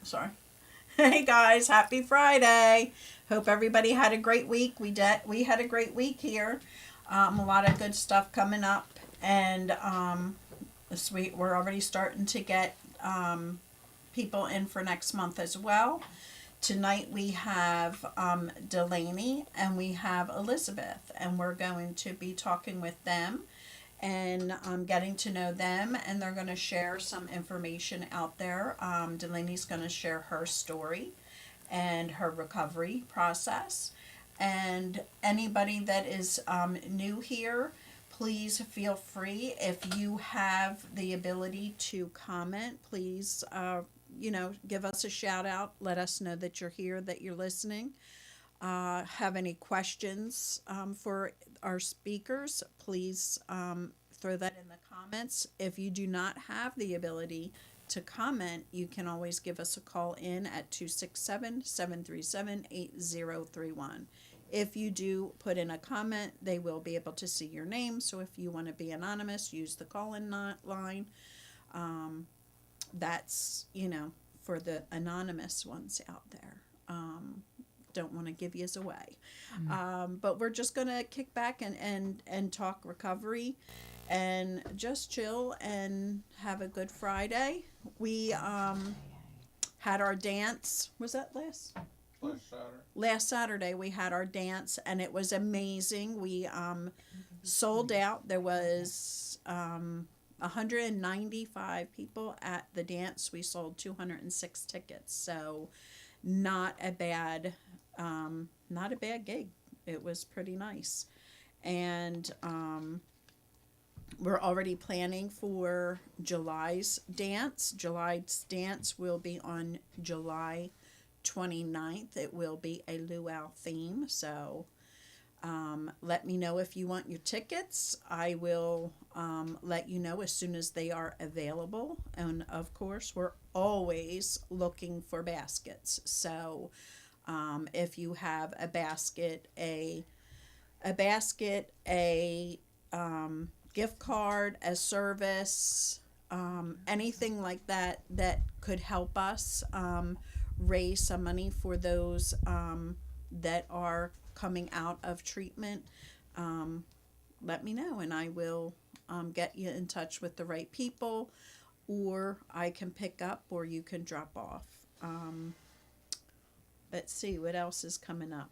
Sorry. Hey guys, happy Friday. Hope everybody had a great week. We had a great week here. A lot of good stuff coming up, and we're already starting to get people in for next month as well. Tonight we have Delaney and we have Elizabeth, and we're going to be talking with them and getting to know them, and they're going to share some information out there. Delaney's going to share her story and her recovery process. And anybody that is new here, please feel free. If you have the ability to comment, please, give us a shout out. Let us know that you're here, that you're listening. Have any questions for our speakers, please throw that in the comments. If you do not have the ability to comment, you can always give us a call in at 267-737-8031. If you do put in a comment, they will be able to see your name. So if you want to be anonymous, use the call in line. That's, for the anonymous ones out there. Don't want to give yous away. But we're just going to kick back and talk recovery and just chill and have a good Friday. We had our dance. Was that Last Saturday. last Saturday? We had our dance and it was amazing. We sold out. There was 195 people at the dance. We sold 206 tickets. So not a bad not a bad gig. It was pretty nice. And we're already planning for July's dance. July's dance will be on July 29th. It will be a luau theme. So let me know if you want your tickets. I will let you know as soon as they are available. And of course, we're always looking for baskets. So if you have a basket, a gift card, a service, anything like that that could help us raise some money for those that are coming out of treatment, let me know and I will get you in touch with the right people, or I can pick up or you can drop off. Let's see what else is coming up.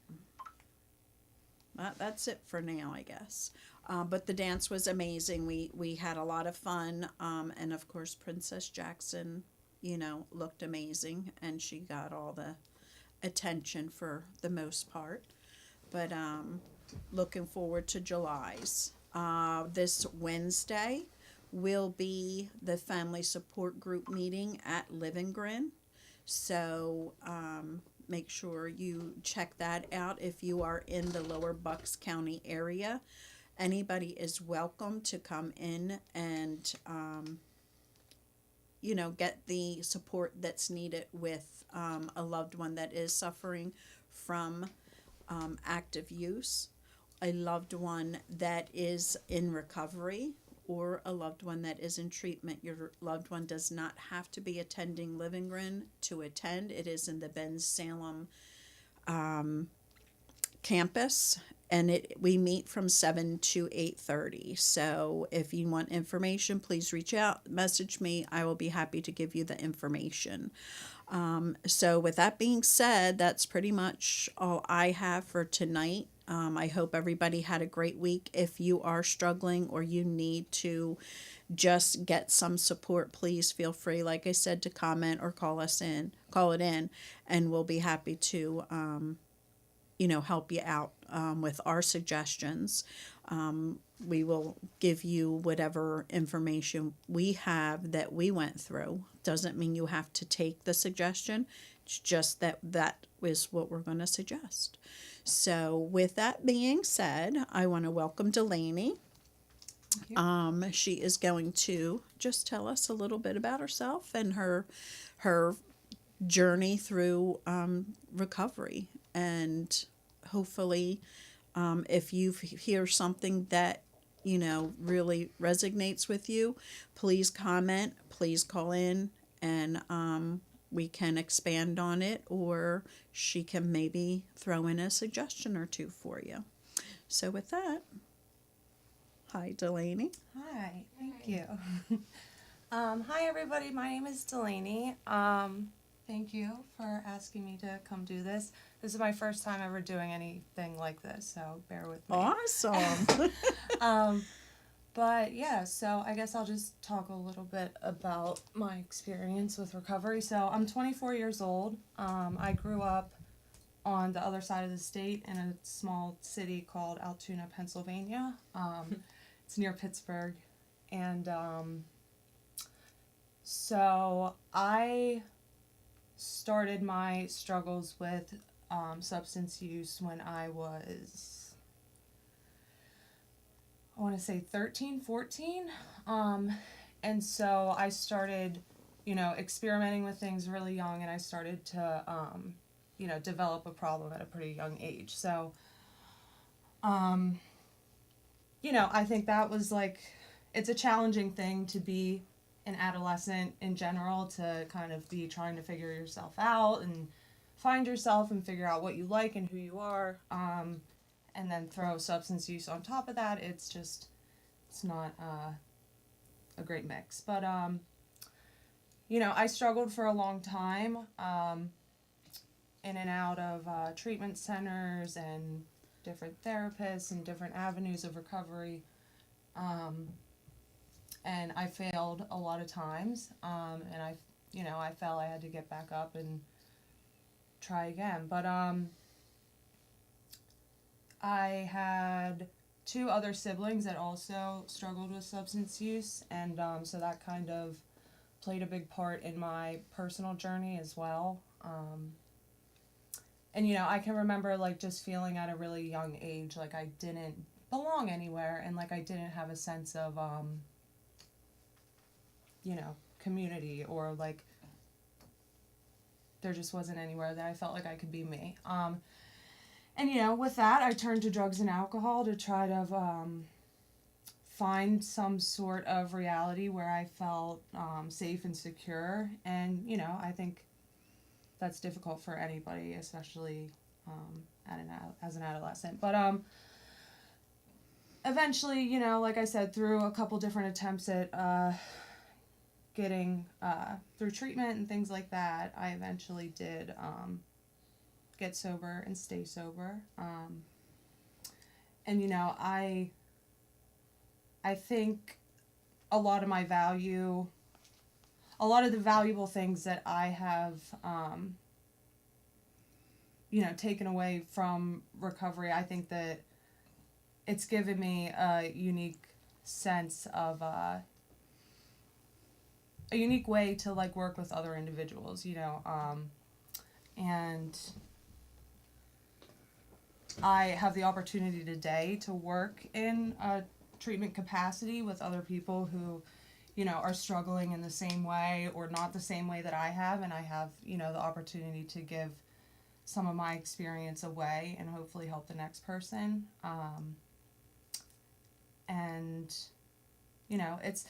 That's it for now, I guess. But the dance was amazing. We had a lot of fun, and of course Princess Jackson, looked amazing, and she got all the attention for the most part. But looking forward to July's. This Wednesday will be the family support group meeting at Livingren. So make sure you check that out if you are in the lower Bucks County area. Anybody is welcome to come in and, get the support that's needed with a loved one that is suffering from active use, a loved one that is in recovery, or a loved one that is in treatment. Your loved one does not have to be attending Livingren to attend. It is in the Ben Salem campus, and we meet from 7 to 8:30. So if you want information, please reach out, message me. I will be happy to give you the information. So with that being said, that's pretty much all I have for tonight. I hope everybody had a great week. If you are struggling or you need to just get some support, please feel free, like I said, to comment or call it in, and we'll be happy to, help you out with our suggestions. We will give you whatever information we have that we went through. Doesn't mean you have to take the suggestion. It's just that is what we're going to suggest. So with that being said, I want to welcome Delaney. She is going to just tell us a little bit about herself and her journey through recovery, and hopefully if you hear something that really resonates with you, please comment, please call in, and we can expand on it, or she can maybe throw in a suggestion or two for you. So with that, hi Delaney. Hi, thank you. Hi everybody, my name is Delaney. Thank you for asking me to come do this. This is my first time ever doing anything like this, so bear with me. Awesome. But yeah, so I guess I'll just talk a little bit about my experience with recovery. So I'm 24 years old. I grew up on the other side of the state in a small city called Altoona, Pennsylvania. It's near Pittsburgh. And so I started my struggles with substance use when I was, I want to say 13, 14. And so I started, experimenting with things really young, and I started to, develop a problem at a pretty young age. So, I think that was like, it's a challenging thing to be an adolescent in general, to kind of be trying to figure yourself out and find yourself and figure out what you like and who you are. And then throw substance use on top of that. It's not a great mix. But, I struggled for a long time in and out of treatment centers and different therapists and different avenues of recovery. And I failed a lot of times. And I fell. I had to get back up and try again. But I had 2 other siblings that also struggled with substance use, and so that kind of played a big part in my personal journey as well. And I can remember like just feeling at a really young age like I didn't belong anywhere, and like I didn't have a sense of community, or like there just wasn't anywhere that I felt like I could be me. And with that, I turned to drugs and alcohol to try to find some sort of reality where I felt safe and secure. And I think that's difficult for anybody, especially as an adolescent. But eventually, like I said, through a couple different attempts at getting through treatment and things like that, I eventually did get sober and stay sober. And I think a lot of the valuable things that I have taken away from recovery, I think that it's given me a unique sense of a unique way to like work with other individuals, and I have the opportunity today to work in a treatment capacity with other people who, are struggling in the same way or not the same way that I have, and I have, the opportunity to give some of my experience away and hopefully help the next person. And, it's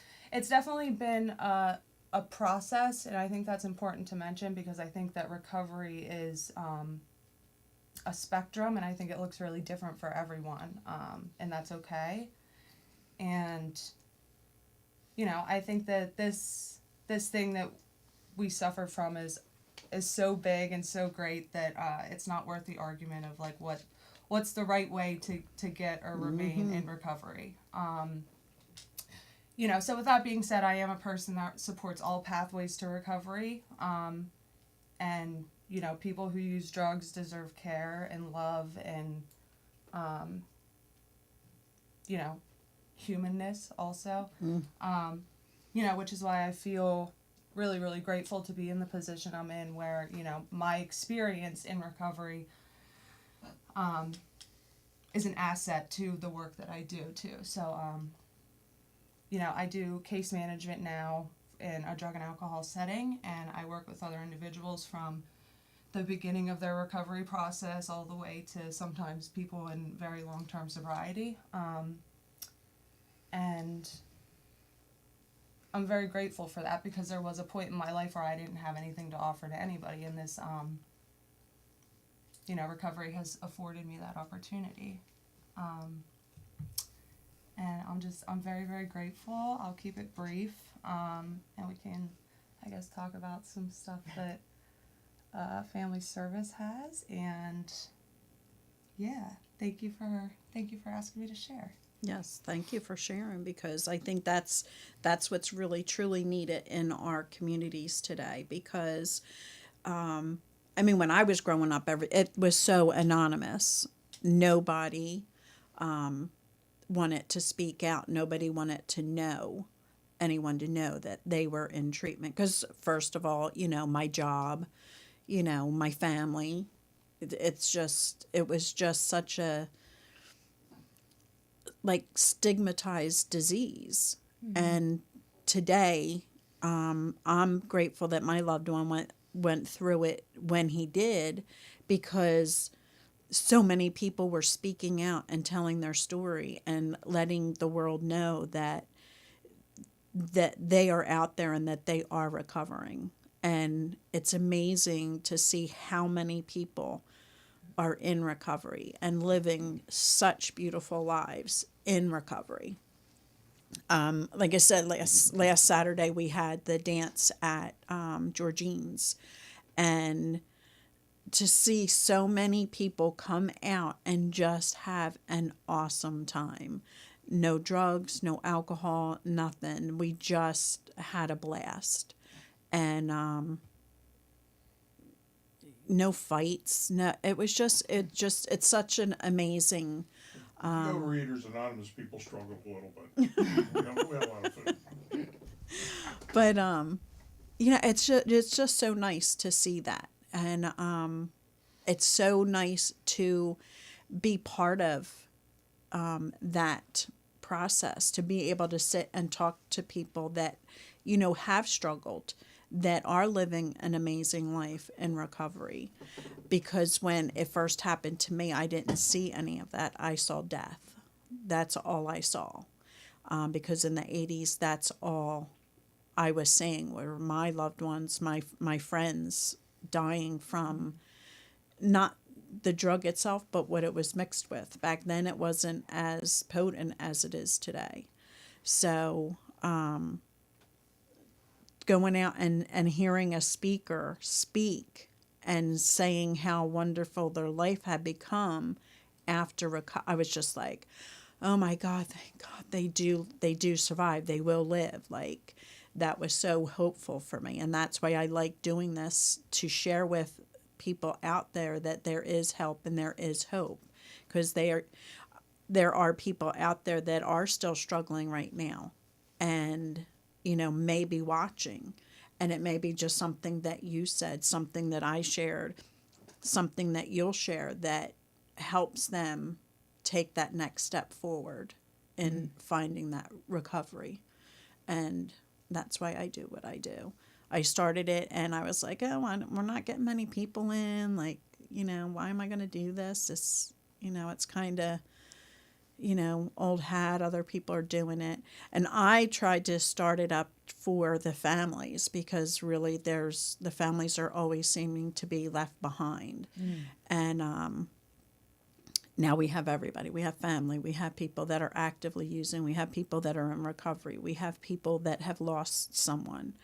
definitely been a process, and I think that's important to mention because I think that recovery is a spectrum, and I think it looks really different for everyone, and that's okay. And I think that this thing that we suffer from is so big and so great that it's not worth the argument of like what's the right way to get or remain in recovery. So with that being said, I am a person that supports all pathways to recovery, and people who use drugs deserve care and love and humanness also. Which is why I feel really, really grateful to be in the position I'm in where, my experience in recovery is an asset to the work that I do too. So, I do case management now in a drug and alcohol setting, and I work with other individuals from the beginning of their recovery process all the way to sometimes people in very long-term sobriety. And I'm very grateful for that, because there was a point in my life where I didn't have anything to offer to anybody, and this recovery has afforded me that opportunity. And I'm very, very grateful. I'll keep it brief, and we can, I guess, talk about some stuff that Family Service has. And yeah, thank you for asking me to share. Yes, thank you for sharing, because I think that's what's really truly needed in our communities today. Because I mean, when I was growing up, it was so anonymous. Nobody wanted to speak out. Nobody wanted to know anyone to know that they were in treatment. Because first of all, my job, my family. It was just such a like stigmatized disease. And today, I'm grateful that my loved one went through it when he did, because so many people were speaking out and telling their story and letting the world know that they are out there and that they are recovering. And it's amazing to see how many people are in recovery and living such beautiful lives in recovery. Like I said, last Saturday we had the dance at Georgine's, and to see so many people come out and just have an awesome time. No drugs, no alcohol, nothing. We just had a blast. And no fights. No, it's such an amazing. No Readers Anonymous people struggle a little bit. We have a lot of food. But it's just so nice to see that. And it's so nice to be part of that process, to be able to sit and talk to people that have struggled, that are living an amazing life in recovery. Because when it first happened to me, I didn't see any of that. I saw death. That's all I saw. Because in the 80s, that's all I was seeing were my loved ones, my friends dying from not the drug itself, but what it was mixed with. Back then, it wasn't as potent as it is today. So going out and hearing a speaker speak and saying how wonderful their life had become after I was just like, oh my God, thank God they do survive. They will live. Like, that was so hopeful for me. And that's why I like doing this, to share with people out there that there is help and there is hope. Because there are people out there that are still struggling right now, and may be watching, and it may be just something that you said, something that I shared, something that you'll share that helps them take that next step forward in finding that recovery. And that's why I do what I do. I started it and I was like, we're not getting many people in. Like, why am I going to do this? It's kind of, old hat. Other people are doing it. And I tried to start it up for the families, because really the families are always seeming to be left behind. And now we have everybody. We have family. We have people that are actively using. We have people that are in recovery. We have people that have lost someone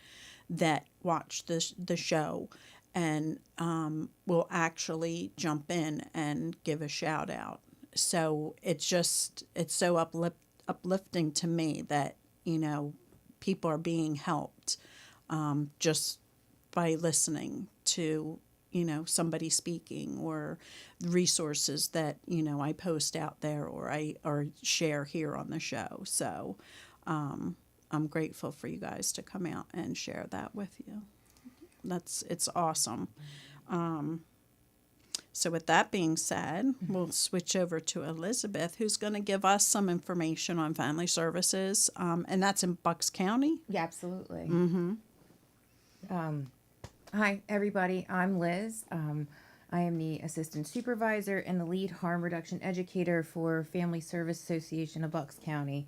that watch the show and will actually jump in and give a shout out. So it's so uplifting to me that people are being helped just by listening to somebody speaking, or resources that I post out there, or share here on the show. So I'm grateful for you guys to come out and share that with you. It's awesome. So with that being said, we'll switch over to Elizabeth, who's going to give us some information on Family Services, and that's in Bucks County. Yeah, absolutely. Mm-hmm. Hi, everybody. I'm Liz. I am the assistant supervisor and the lead harm reduction educator for Family Service Association of Bucks County.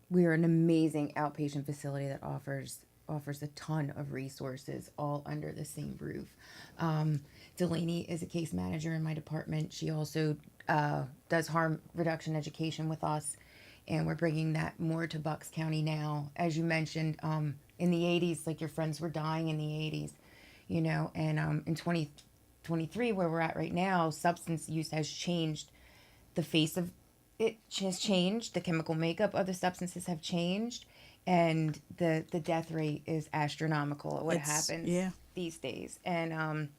we are an amazing outpatient facility that offers a ton of resources all under the same roof. Delaney is a case manager in my department. She also does harm reduction education with us, and we're bringing that more to Bucks County now. As you mentioned, in the 80s, like your friends were dying in the 80s, you know, and in 2023, where we're at right now, substance use has changed. The face of it has changed. The chemical makeup of the substances have changed, and the death rate is astronomical at what happens these days. And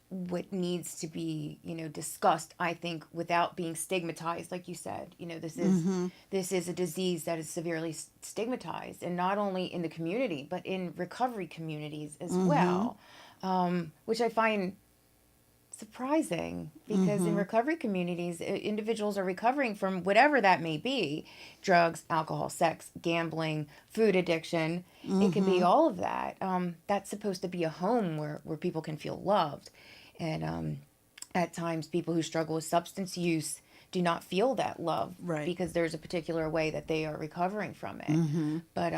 what needs to be, you know, discussed, I think, without being stigmatized, like you said, you know, this is a disease that is severely stigmatized, and not only in the community but in recovery communities as well, which I find surprising, because in recovery communities, individuals are recovering from whatever that may be: drugs, alcohol, sex, gambling, food addiction. It could be all of that. That's supposed to be a home where people can feel loved. And at times, people who struggle with substance use do not feel that love, Right. because there's a particular way that they are recovering from it. But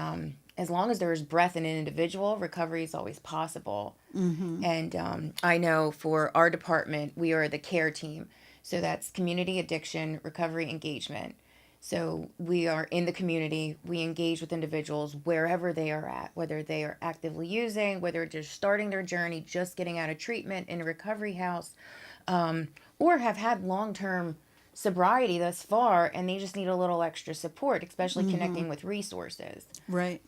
as long as there is breath in an individual, recovery is always possible. And I know for our department, we are the CARE team. So that's community addiction recovery engagement. So we are in the community. We engage with individuals wherever they are at, whether they are actively using, whether they're starting their journey, just getting out of treatment in a recovery house, or have had long-term sobriety thus far, and they just need a little extra support, especially connecting with resources. Right.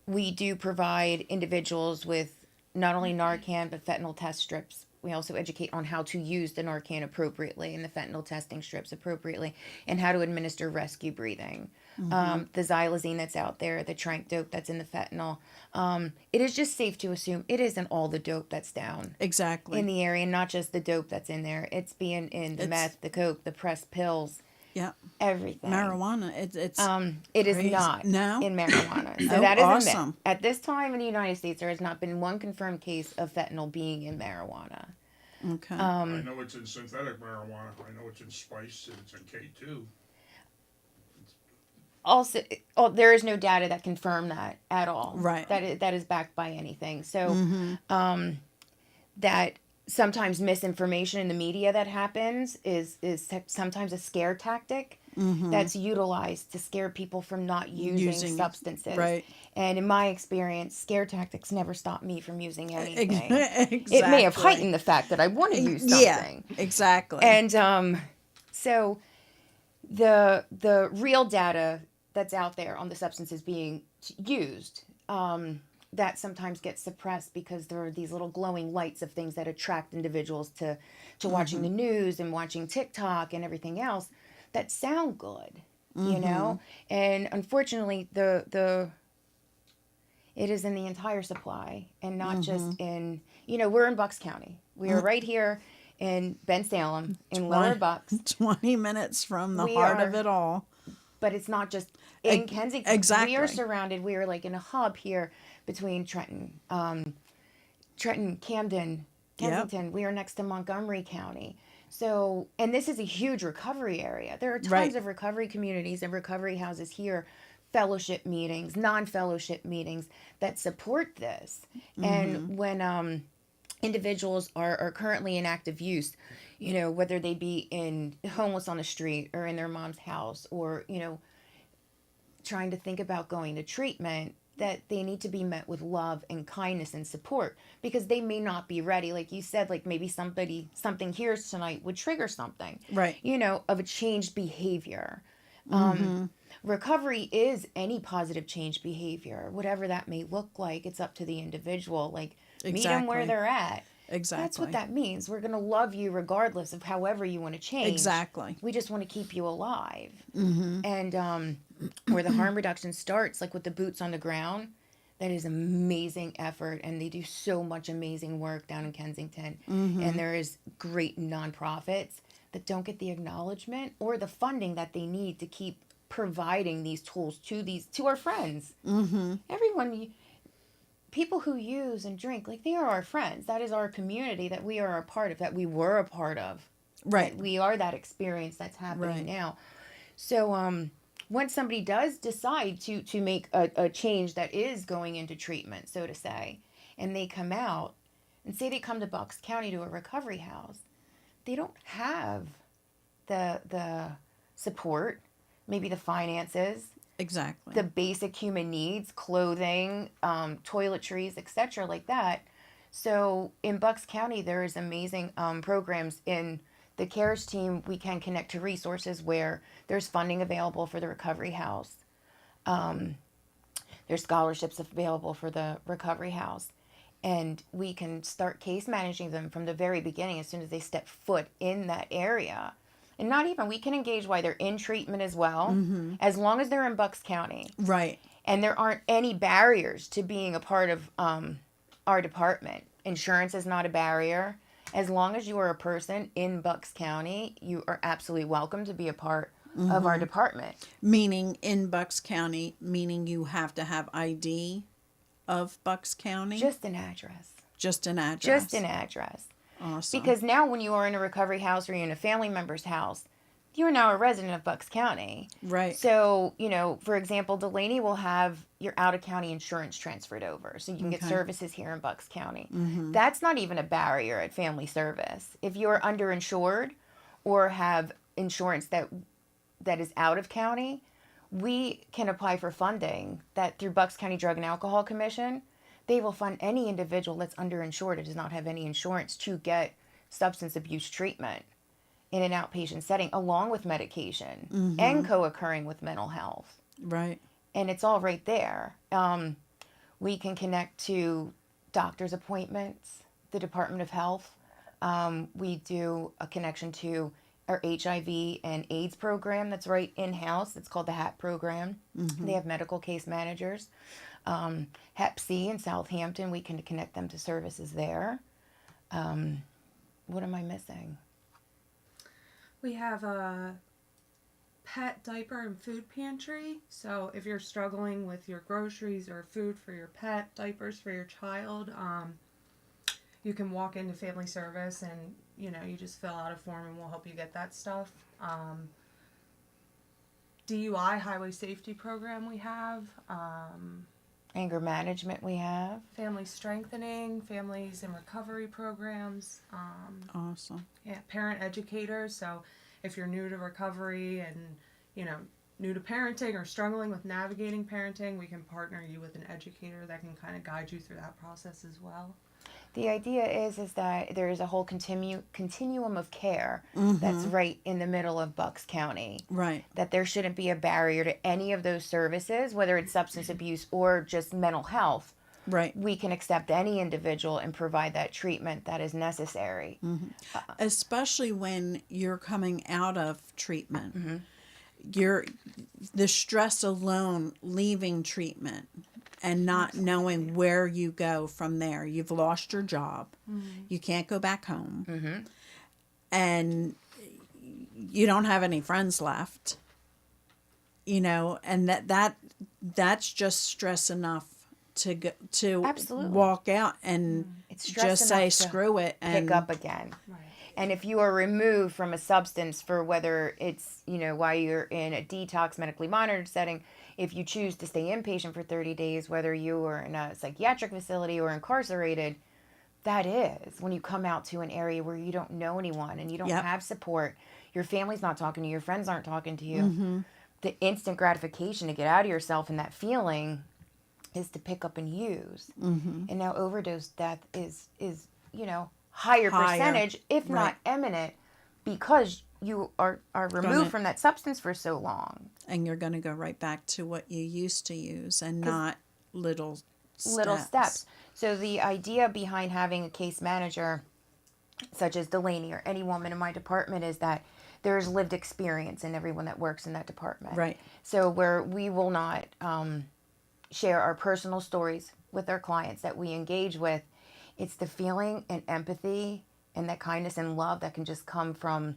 We do provide individuals with not only Narcan, but fentanyl test strips. We also educate on how to use the Narcan appropriately and the fentanyl testing strips appropriately, and how to administer rescue breathing. The xylazine that's out there, the tranq dope that's in the fentanyl. It is just safe to assume it isn't all the dope that's down Exactly. in the area, not just the dope that's in there. It's being in the meth, the coke, the pressed pills, Yeah. everything. Marijuana. It's It is crazy. not No? in marijuana. So Oh, that is a myth. awesome. At this time in the United States, there has not been one confirmed case of fentanyl being in marijuana. Okay. I know it's in synthetic marijuana, I know it's in spice, and it's in K2. Also, there is no data that confirm that at all. Right. That is backed by anything. So, that sometimes misinformation in the media that happens is sometimes a scare tactic that's utilized to scare people from not using substances. Right. And in my experience, scare tactics never stop me from using anything. Exactly. It may have heightened the fact that I want to use something. Yeah. Exactly. And so the real data that's out there on the substances being used, that sometimes gets suppressed because there are these little glowing lights of things that attract individuals to watching the news and watching TikTok and everything else that sound good, you know? And unfortunately, it is in the entire supply, and not just in, you know, we're in Bucks County. We are right here in Bensalem, in Lower Bucks, 20 minutes from the We heart of are- it all. but it's not just in Kensington. exactly. We are surrounded. We are like in a hub here between Trenton, Camden, Kensington. We are next to Montgomery County. So, and this is a huge recovery area. There are tons Right. of recovery communities and recovery houses here, fellowship meetings, non-fellowship meetings that support this. And when individuals are currently in active use, you know, whether they be in homeless on the street or in their mom's house, or, you know, trying to think about going to treatment, that they need to be met with love and kindness and support, because they may not be ready. Like you said, like maybe something here tonight would trigger something, Right. you know, of a changed behavior. Recovery is any positive change behavior, whatever that may look like. It's up to the individual. Like, meet them where Exactly. they're at. Exactly. That's what that means. We're going to love you regardless of however you want to change. Exactly. We just want to keep you alive. And where the harm reduction starts, like with the boots on the ground, that is amazing effort. And they do so much amazing work down in Kensington. And there is great nonprofits that don't get the acknowledgement or the funding that they need to keep providing these tools to our friends. Everyone, people who use and drink, like, they are our friends. That is our community that we are a part of, that we were a part of. Right. We are that experience that's happening Right. now. So once somebody does decide to make a change that is going into treatment, so to say, and they come out and say they come to Bucks County to a recovery house, they don't have the support, maybe the finances, Exactly. the basic human needs, clothing, toiletries, etc., like that. So in Bucks County, there is amazing programs in the CARES team. We can connect to resources where there's funding available for the recovery house. There's scholarships available for the recovery house. And we can start case managing them from the very beginning as soon as they step foot in that area. And not even, we can engage while they're in treatment as well, as long as they're in Bucks County. Right. And there aren't any barriers to being a part of our department. Insurance is not a barrier. As long as you are a person in Bucks County, you are absolutely welcome to be a part of our department. Meaning in Bucks County, meaning you have to have ID of Bucks County? Just an address. Just an address. Just an address. Awesome. Because now when you are in a recovery house or you're in a family member's house, you are now a resident of Bucks County. Right. So, for example, Delaney will have your out-of-county insurance transferred over. So you can get Okay. services here in Bucks County. That's not even a barrier at Family Service. If you're underinsured or have insurance that is out of county, we can apply for funding that through Bucks County Drug and Alcohol Commission. They will fund any individual that's underinsured or does not have any insurance to get substance abuse treatment in an outpatient setting, along with medication and co-occurring with mental health. Right. And it's all right there. We can connect to doctor's appointments, the Department of Health. We do a connection to our HIV and AIDS program that's right in-house. It's called the HAP program. They have medical case managers. Hep C in Southampton, we can connect them to services there. What am I missing? We have a pet diaper and food pantry. So if you're struggling with your groceries or food for your pet, diapers for your child, you can walk into Family Service and you just fill out a form and we'll help you get that stuff. DUI highway safety program we have. Anger management we have. Family strengthening, families in recovery programs. Awesome. Yeah, parent educators. So if you're new to recovery and, new to parenting or struggling with navigating parenting, we can partner you with an educator that can kind of guide you through that process as well. The idea is that there is a whole continuum of care that's right in the middle of Bucks County. Right. That there shouldn't be a barrier to any of those services, whether it's substance abuse or just mental health. Right. We can accept any individual and provide that treatment that is necessary. Especially when you're coming out of treatment. The stress alone leaving treatment and not knowing where you go from there. You've lost your job. You can't go back home. And you don't have any friends left. And that's just stress enough to go, to Absolutely. walk out and It's stress just say enough to screw it and Pick up again. Right. And if you are removed from a substance for whether it's, while you're in a detox medically monitored setting, if you choose to stay inpatient for 30 days, whether you are in a psychiatric facility or incarcerated, that is when you come out to an area where you don't know anyone and you don't Yep. have support, your family's not talking to you, your friends aren't talking to you. The instant gratification to get out of yourself and that feeling is to pick up and use. And now overdose death is higher percentage, if not imminent, because you are removed from that substance for so long. and you're going to go right back to what you used to use and not little Steps. So the idea behind having a case manager such as Delaney or any woman in my department is that there's lived experience in everyone that works in that department. Right. So where we will not share our personal stories with our clients that we engage with, it's the feeling and empathy and that kindness and love that can just come from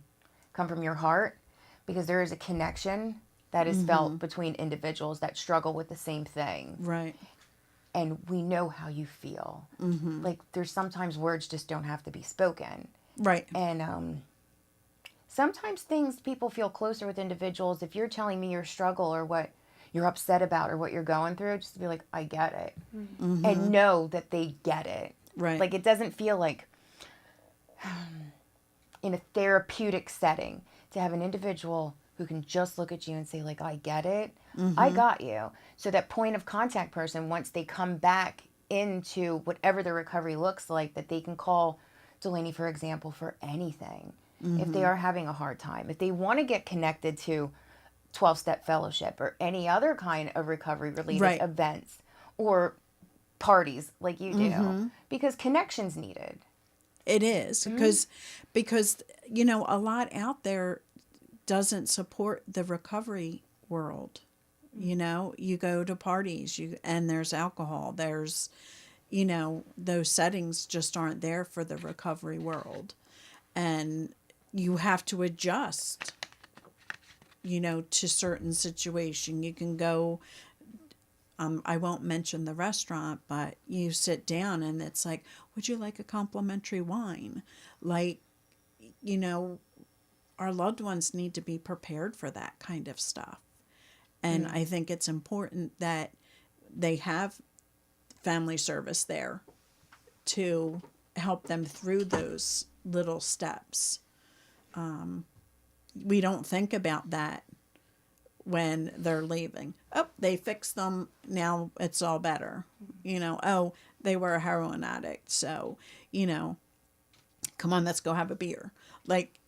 your heart, because there is a connection that is felt between individuals that struggle with the same thing. Right. And we know how you feel. Like there's sometimes words just don't have to be spoken. Right. And sometimes people feel closer with individuals if you're telling me your struggle or what you're upset about or what you're going through, just to be like, I get it. And know that they get it. Right. Like, it doesn't feel like in a therapeutic setting to have an individual who can just look at you and say, like, I get it. I got you. So that point of contact person, once they come back into whatever the recovery looks like, that they can call Delaney, for example, for anything. If they are having a hard time, if they want to get connected to 12-step fellowship or any other kind of recovery related Right. events or parties like you do, because connection's needed. It is because you know, a lot out there doesn't support the recovery world. You know, you go to parties, and there's alcohol. There's, you know, those settings just aren't there for the recovery world, and you have to adjust. You know, to certain situation, you can go. I won't mention the restaurant, but you sit down and it's like, would you like a complimentary wine? Like, you know, our loved ones need to be prepared for that kind of stuff. And I think it's important that they have family service there to help them through those little steps. We don't think about that when they're leaving. Oh, they fixed them. Now it's all better. You know, oh, they were a heroin addict. So, you know, come on, let's go have a beer. Like,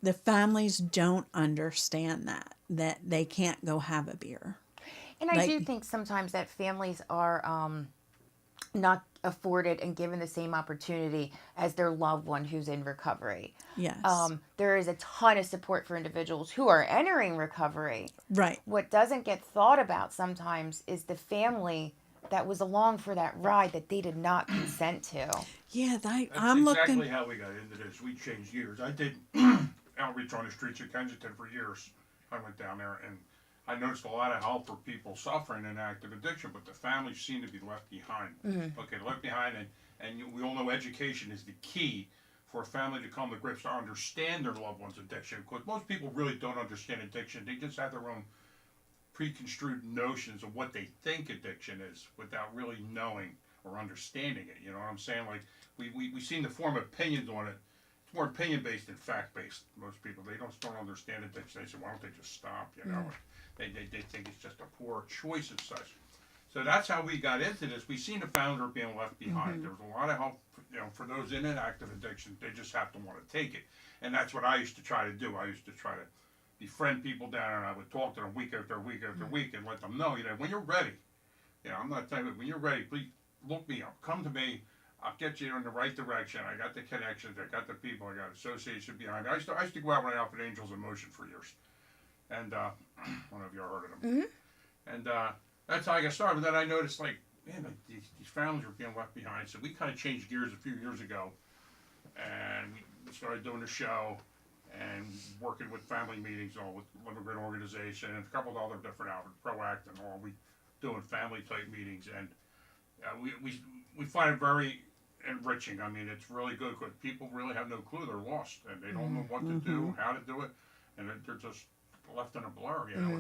the families don't understand that they can't go have a beer. And I do think sometimes that families are not afforded and given the same opportunity as their loved one who's in recovery. Yes. There is a ton of support for individuals who are entering recovery. Right. What doesn't get thought about sometimes is the family that was along for that ride that they did not consent to. Yeah, That's I'm exactly looking. how we got into this. We changed gears. I did outreach on the streets of Kensington for years. I went down there and I noticed a lot of help for people suffering in active addiction, but the families seem to be left behind. Okay, left behind, we all know education is the key for a family to come to grips to understand their loved one's addiction. Because most people really don't understand addiction. They just have their own preconstrued notions of what they think addiction is without really knowing or understanding it. You know what I'm saying? Like, we seem to form opinions on it. It's more opinion based than fact based. Most people, they don't understand addiction. They say, why don't they just stop? You know, they think it's just a poor choice and such. So that's how we got into this. We seen the founder being left behind. There was a lot of help, you know, for those in an active addiction. They just have to want to take it, and that's what I used to try to do. I used to try to befriend people down there, and I would talk to them week after week after week, and let them know, you know, when you're ready. You know, I'm not telling you, when you're ready, please look me up. Come to me. I'll get you in the right direction. I got the connections. I got the people. I got association behind me. I used to go out with Alpha Angels in Motion for years. And I don't know if you ever heard of them. And that's how I got started. But then I noticed, like, man, like, these families are being left behind. So we kind of changed gears a few years ago. And we started doing a show and working with family meetings, all with Immigrant Organization and a couple of other different outlets, Proact and all. We doing family type meetings. And we find it very enriching. I mean, it's really good because people really have no clue. They're lost and they don't know what to do, how to do it, and they're just left in a blur, you know.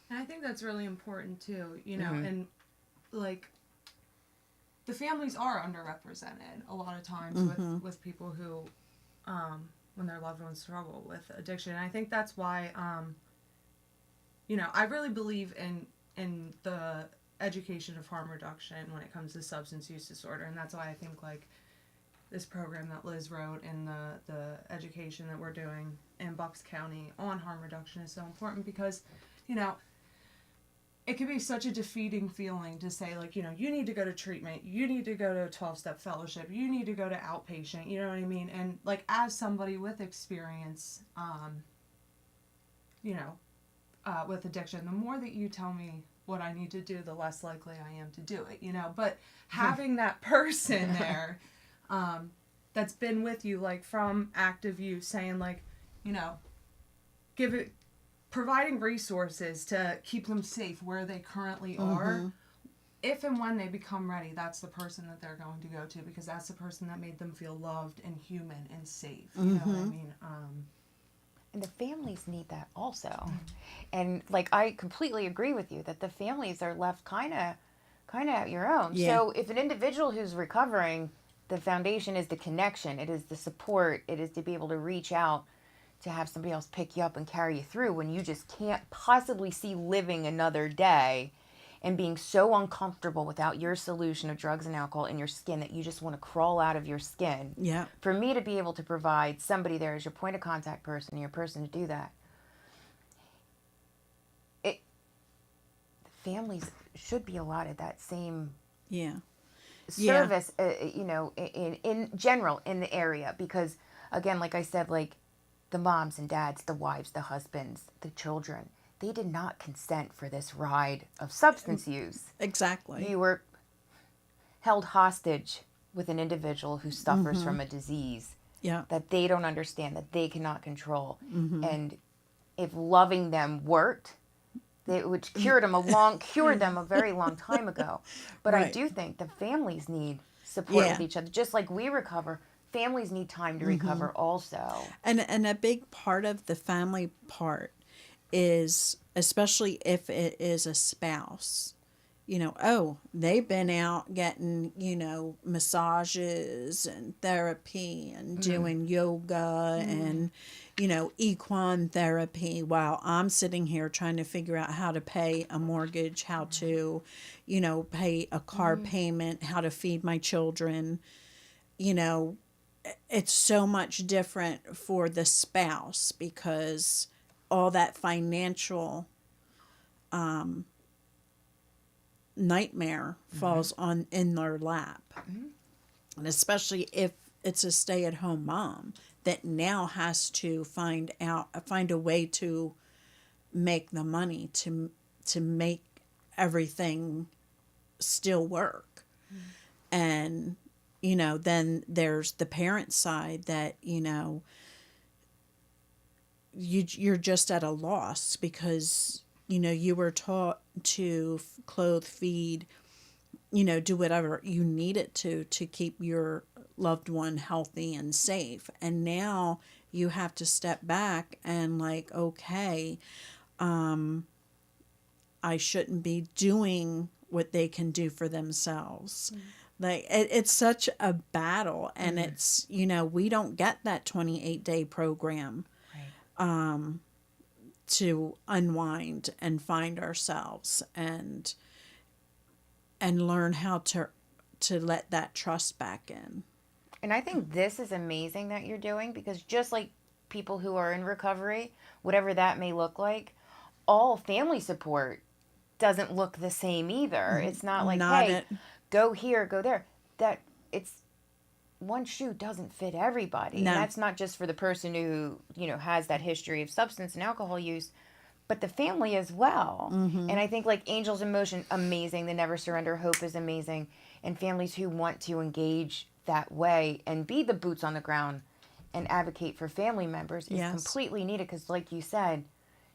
And I think that's really important too, you know, and like the families are underrepresented a lot of times with people who when their loved ones struggle with addiction. And I think that's why you know, I really believe in the education of harm reduction when it comes to substance use disorder, and that's why I think like this program that Liz wrote and the education that we're doing in Bucks County on harm reduction is so important, because you know, it can be such a defeating feeling to say, like, you know, you need to go to treatment, you need to go to a 12-step fellowship, you need to go to outpatient, you know what I mean? And like, as somebody with experience you know, with addiction, the more that you tell me what I need to do, the less likely I am to do it, you know. But having that person there that's been with you, like, from active use, saying, like, you know, providing resources to keep them safe where they currently are, if and when they become ready, that's the person that they're going to go to, because that's the person that made them feel loved and human and safe. You know what I mean? And the families need that also. And like, I completely agree with you that the families are left kind of at your own. Yeah. So if an individual who's recovering, the foundation is the connection, it is the support, it is to be able to reach out, to have somebody else pick you up and carry you through when you just can't possibly see living another day, and being so uncomfortable without your solution of drugs and alcohol in your skin that you just want to crawl out of your skin. Yeah. For me to be able to provide somebody there as your point of contact person, your person to do that, the families should be allotted that same Yeah. service, in general in the area, because again, like I said, like the moms and dads, the wives, the husbands, the children, they did not consent for this ride of substance use. Exactly. You were held hostage with an individual who suffers from a disease Yeah. that they don't understand, that they cannot control. And if loving them worked, which cured them a very long time ago. But I Right. do think the families need support Yeah. with each other. Just like we recover, families need time to recover also. And a big part of the family part is, especially if it is a spouse, they've been out getting, massages and therapy and doing yoga and, equine therapy, while I'm sitting here trying to figure out how to pay a mortgage, how to, pay a car payment, how to feed my children. It's so much different for the spouse, because all that financial nightmare falls on in their lap. And especially if it's a stay-at-home mom that now has to find a way to make the money to make everything still work. And then there's the parent side that you're just at a loss, because you were taught to clothe, feed, do whatever you need it to keep your loved one healthy and safe. And now you have to step back and okay, I shouldn't be doing what they can do for themselves. Like it's such a battle, and it's we don't get that 28-day program to unwind and find ourselves and learn how to let that trust back in. And I think this is amazing that you're doing, because just like people who are in recovery, whatever that may look like, all family support doesn't look the same either. It's not like, go here, go there. That it's one shoe doesn't fit everybody. No. And that's not just for the person who, has that history of substance and alcohol use, but the family as well. And I think like Angels in Motion, amazing. The Never Surrender Hope is amazing. And families who want to engage that way and be the boots on the ground and advocate for family members is completely needed, because like you said,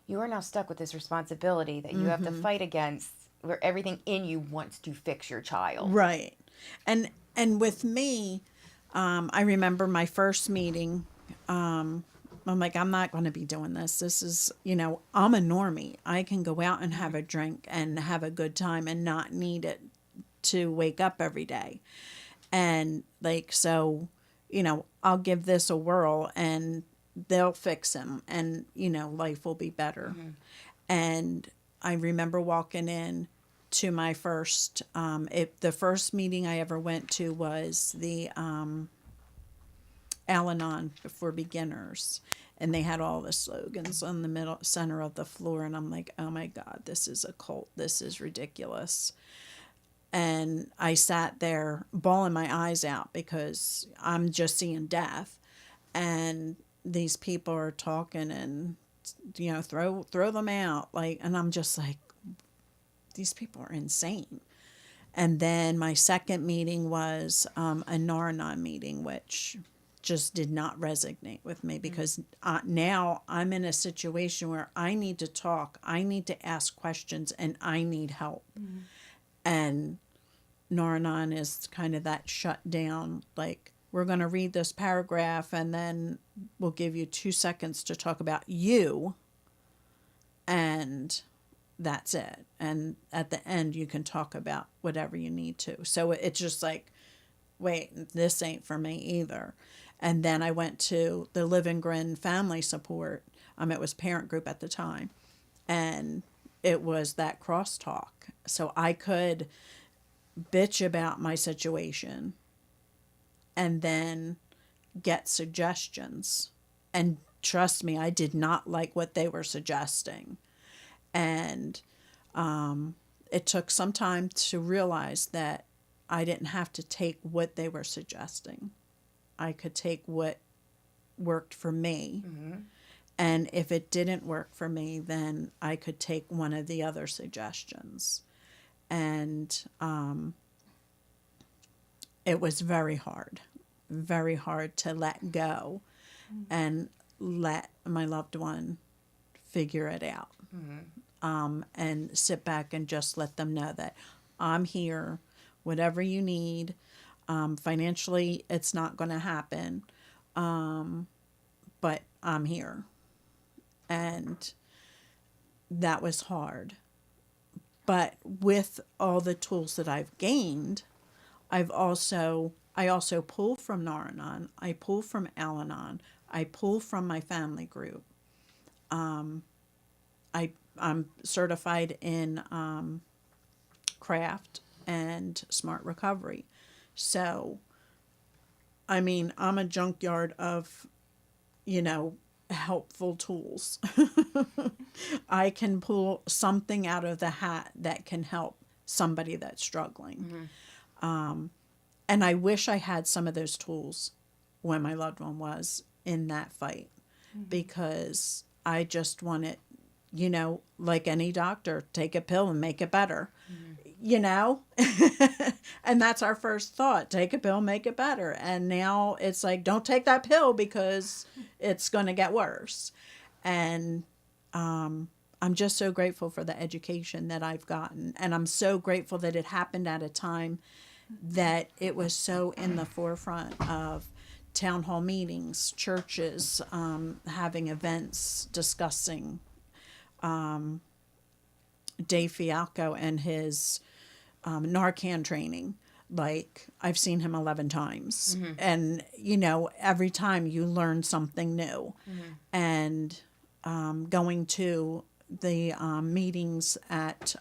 you are now stuck with this responsibility that you have to fight against, where everything in you wants to fix your child. Right. And with me, I remember my first meeting. I'm like, I'm not going to be doing this. This is, I'm a normie. I can go out and have a drink and have a good time and not need it to wake up every day. And so, I'll give this a whirl and they'll fix him, and, life will be better. And I remember walking in to my first, the first meeting I ever went to was the Al-Anon for beginners, and they had all the slogans on the center of the floor, and I'm like, oh my God, this is a cult. This is ridiculous. And I sat there bawling my eyes out, because I'm just seeing death, and these people are talking and throw them out, and I'm just like, these people are insane. And then my second meeting was a Nar-Anon meeting, which just did not resonate with me, because now I'm in a situation where I need to talk, I need to ask questions, and I need help. And Naranon is kind of that shut down, like, we're going to read this paragraph and then we'll give you 2 seconds to talk about you, and that's it. And at the end, you can talk about whatever you need to. So it's just like, wait, this ain't for me either. And then I went to the Live and Grin Family Support. It was parent group at the time. And it was that crosstalk. So I could bitch about my situation and then get suggestions. And trust me, I did not like what they were suggesting. And it took some time to realize that I didn't have to take what they were suggesting. I could take what worked for me. And if it didn't work for me, then I could take one of the other suggestions. And it was very hard to let go and let my loved one figure it out. And sit back and just let them know that I'm here, whatever you need. Financially, it's not going to happen, but I'm here. And that was hard. But with all the tools that I've gained, I also pull from Naranon, I pull from Al-Anon, I pull from my family group. I'm certified in craft and smart recovery. So, I mean, I'm a junkyard of, helpful tools. I can pull something out of the hat that can help somebody that's struggling. And I wish I had some of those tools when my loved one was in that fight, because I just wanted, like any doctor, take a pill and make it better, and that's our first thought, take a pill, make it better. And now it's like, don't take that pill because it's going to get worse. And I'm just so grateful for the education that I've gotten. And I'm so grateful that it happened at a time that it was so in the forefront of town hall meetings, churches, having events discussing Dave Fialco and his Narcan training. Like, I've seen him 11 times. And, every time you learn something new. And going to the meetings at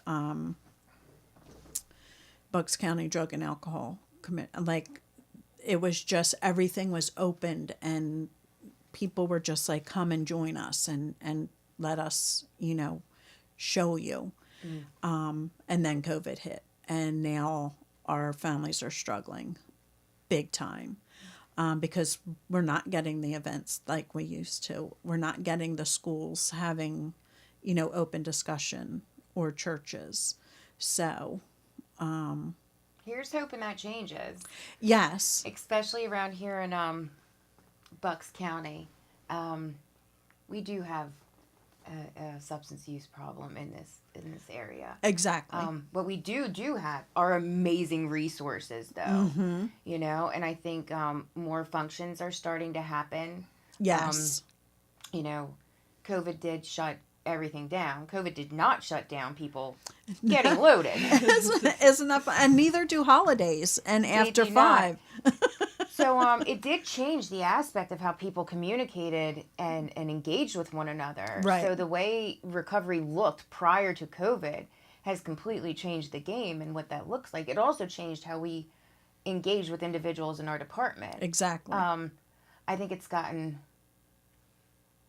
Bucks County Drug and Alcohol like, it was just, everything was opened and people were just like, come and join us and let us, show you. And then COVID hit, and now our families are struggling big time, because we're not getting the events like we used to. We're not getting the schools having, open discussion, or churches. So, Here's hoping that changes, yes. especially around here in Bucks County. We do have a substance use problem in this area. Exactly. What we do have are amazing resources, though. And I think more functions are starting to happen. Yes. COVID did shut everything down. COVID did not shut down people getting loaded. Isn't that fun? And neither do holidays and after do not. 5. So it did change the aspect of how people communicated and engaged with one another. Right. So the way recovery looked prior to COVID has completely changed the game and what that looks like. It also changed how we engage with individuals in our department. Exactly.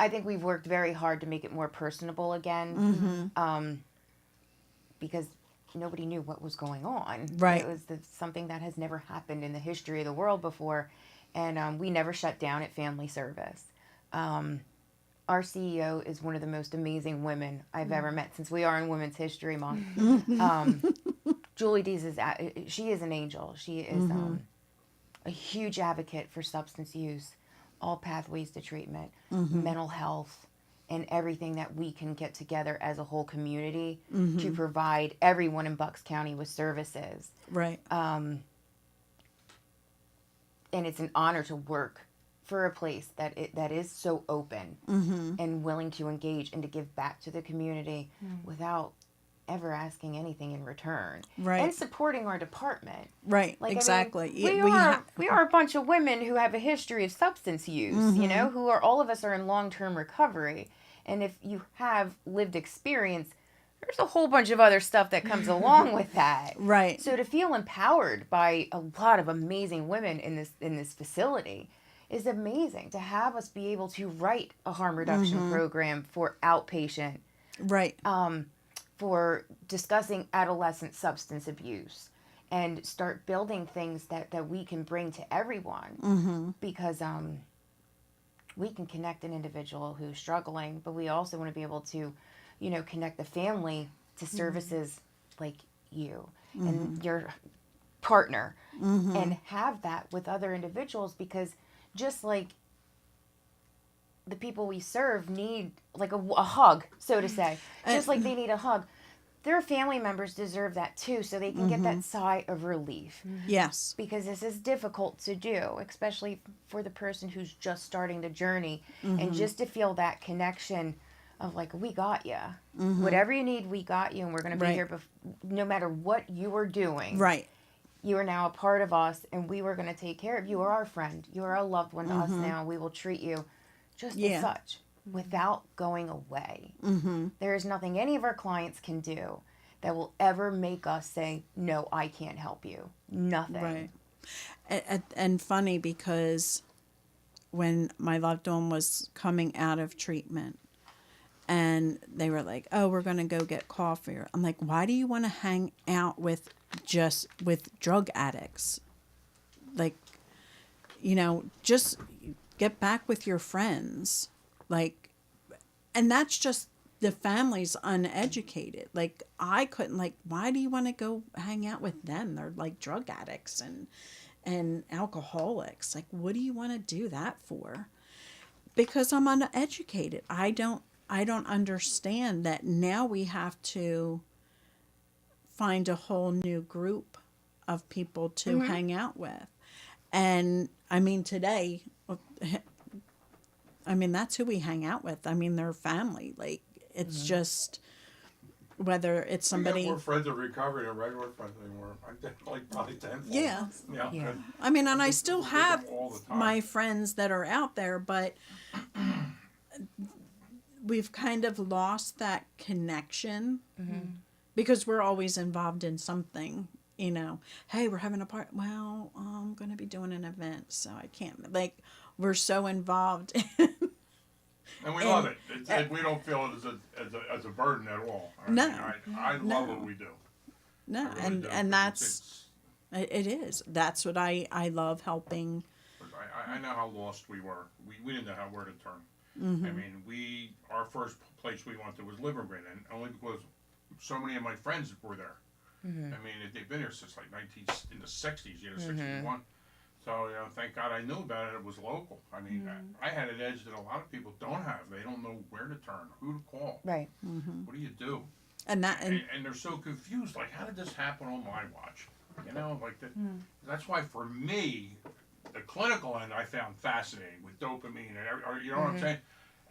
I think we've worked very hard to make it more personable again, because nobody knew what was going on. Right. It was something that has never happened in the history of the world before, and we never shut down at Family Service. Our CEO is one of the most amazing women I've ever met, since we are in Women's History Month. Julie Dees she is an angel. She is a huge advocate for substance use, all pathways to treatment, mental health, and everything that we can get together as a whole community to provide everyone in Bucks County with services. Right. And it's an honor to work for a place that is so open and willing to engage and to give back to the community without ever asking anything in return. Right. And supporting our department. Right. Like, I mean, Exactly. we are a bunch of women who have a history of substance use, you know, who are, all of us are in long-term recovery. And if you have lived experience, there's a whole bunch of other stuff that comes along with that. Right. So to feel empowered by a lot of amazing women in this facility is amazing. To have us be able to write a harm reduction program for outpatient, Right. for discussing adolescent substance abuse, and start building things that we can bring to everyone, because we can connect an individual who's struggling, but we also want to be able to, you know, connect the family to services like you and your partner, and have that with other individuals, because just like the people we serve need like a hug, so to say, just like they need a hug, their family members deserve that too, so they can get that sigh of relief. Yes. Because this is difficult to do, especially for the person who's just starting the journey, and just to feel that connection of like, we got you. Whatever you need, we got you, and we're going to be Right. here no matter what you are doing. Right. You are now a part of us, and we were going to take care of you. You are our friend. You are a loved one to us now. We will treat you just Yeah. as such, without going away. There is nothing any of our clients can do that will ever make us say, no, I can't help you. Nothing. Right. And funny, because when my loved one was coming out of treatment and they were like, oh, we're going to go get coffee. I'm like, why do you want to hang out with drug addicts? Like, you know, just get back with your friends. Like, and that's just the family's uneducated. Like, I couldn't, like, why do you want to go hang out with them? They're like drug addicts and alcoholics. Like, what do you want to do that for? Because I'm uneducated. I don't understand that now we have to find a whole new group of people to hang out with. And I mean, today, I mean, that's who we hang out with. I mean, they're family. Like, it's just, whether it's We somebody. got more friends in recovery than regular friends anymore. I did like probably 10. Yeah. Yeah. Yeah. I mean, and I With still them have all the time. my friends that are out there, but we've kind of lost that connection because we're always involved in something. You know, hey, we're having a party. Well, I'm going to be doing an event, so I can't. Like, we're so involved. And we love it. We don't feel it as a burden at all. No. I love what we do. No, I really do. and that's it is. That's what I love, helping. I know how lost we were. We didn't know where to turn. Mm-hmm. I mean, our first place we went to was Liver Green, and only because so many of my friends were there. Mm-hmm. I mean, they've been here since like in the 60s, 61. So, you know, thank God I knew about it. It was local. I mean, I had an edge that a lot of people don't have. They don't know where to turn, who to call. Right. What do you do? And that and And they're so confused. Like, how did this happen on my watch? You know, like that. That's why for me, the clinical end I found fascinating with dopamine and you know what I'm saying.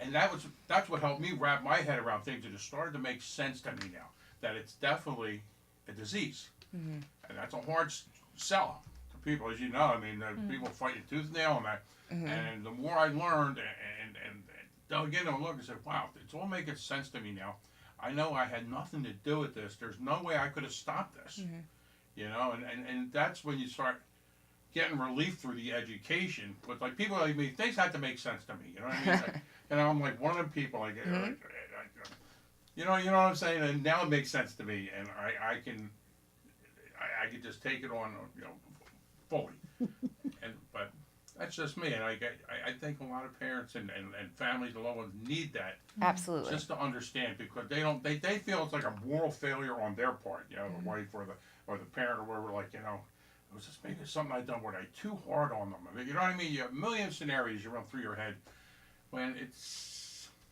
And that's what helped me wrap my head around things. It just started to make sense to me now that it's definitely a disease, and that's a hard sell to people, as you know. I mean, people fight you tooth and nail on that. And the more I learned and dug in and looked, I said, wow, it's all making sense to me now. I know I had nothing to do with this. There's no way I could have stopped this. You know, and that's when you start getting relief through the education. But like people like me, things have to make sense to me. You know what I mean? Like, and I'm like one of them people. Like, you know what I'm saying. And now it makes sense to me, and I can just take it on, you know, fully. But that's just me, and I think a lot of parents and families and loved ones need that. Absolutely. Just to understand, because they feel it's like a moral failure on their part, you know, the wife or the parent or whatever, like, you know, was this maybe something I done? Were I too hard on them? I mean, you know what I mean? You have a million scenarios you run through your head when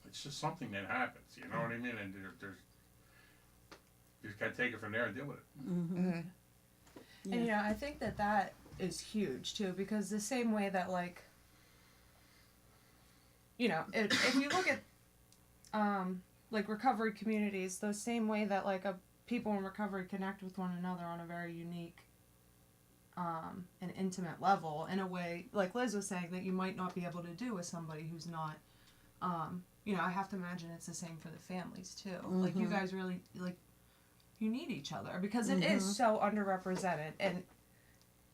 it's just something that happens. You know what I mean? And there's you just gotta take it from there and deal with it. And you know, I think that that is huge too, because the same way that, like, you know, if you look at like recovery communities, the same way that like people in recovery connect with one another on a very unique and intimate level, in a way, like Liz was saying, that you might not be able to do with somebody who's not, you know, I have to imagine it's the same for the families too. Like, you guys really, like, you need each other, because it is so underrepresented, and,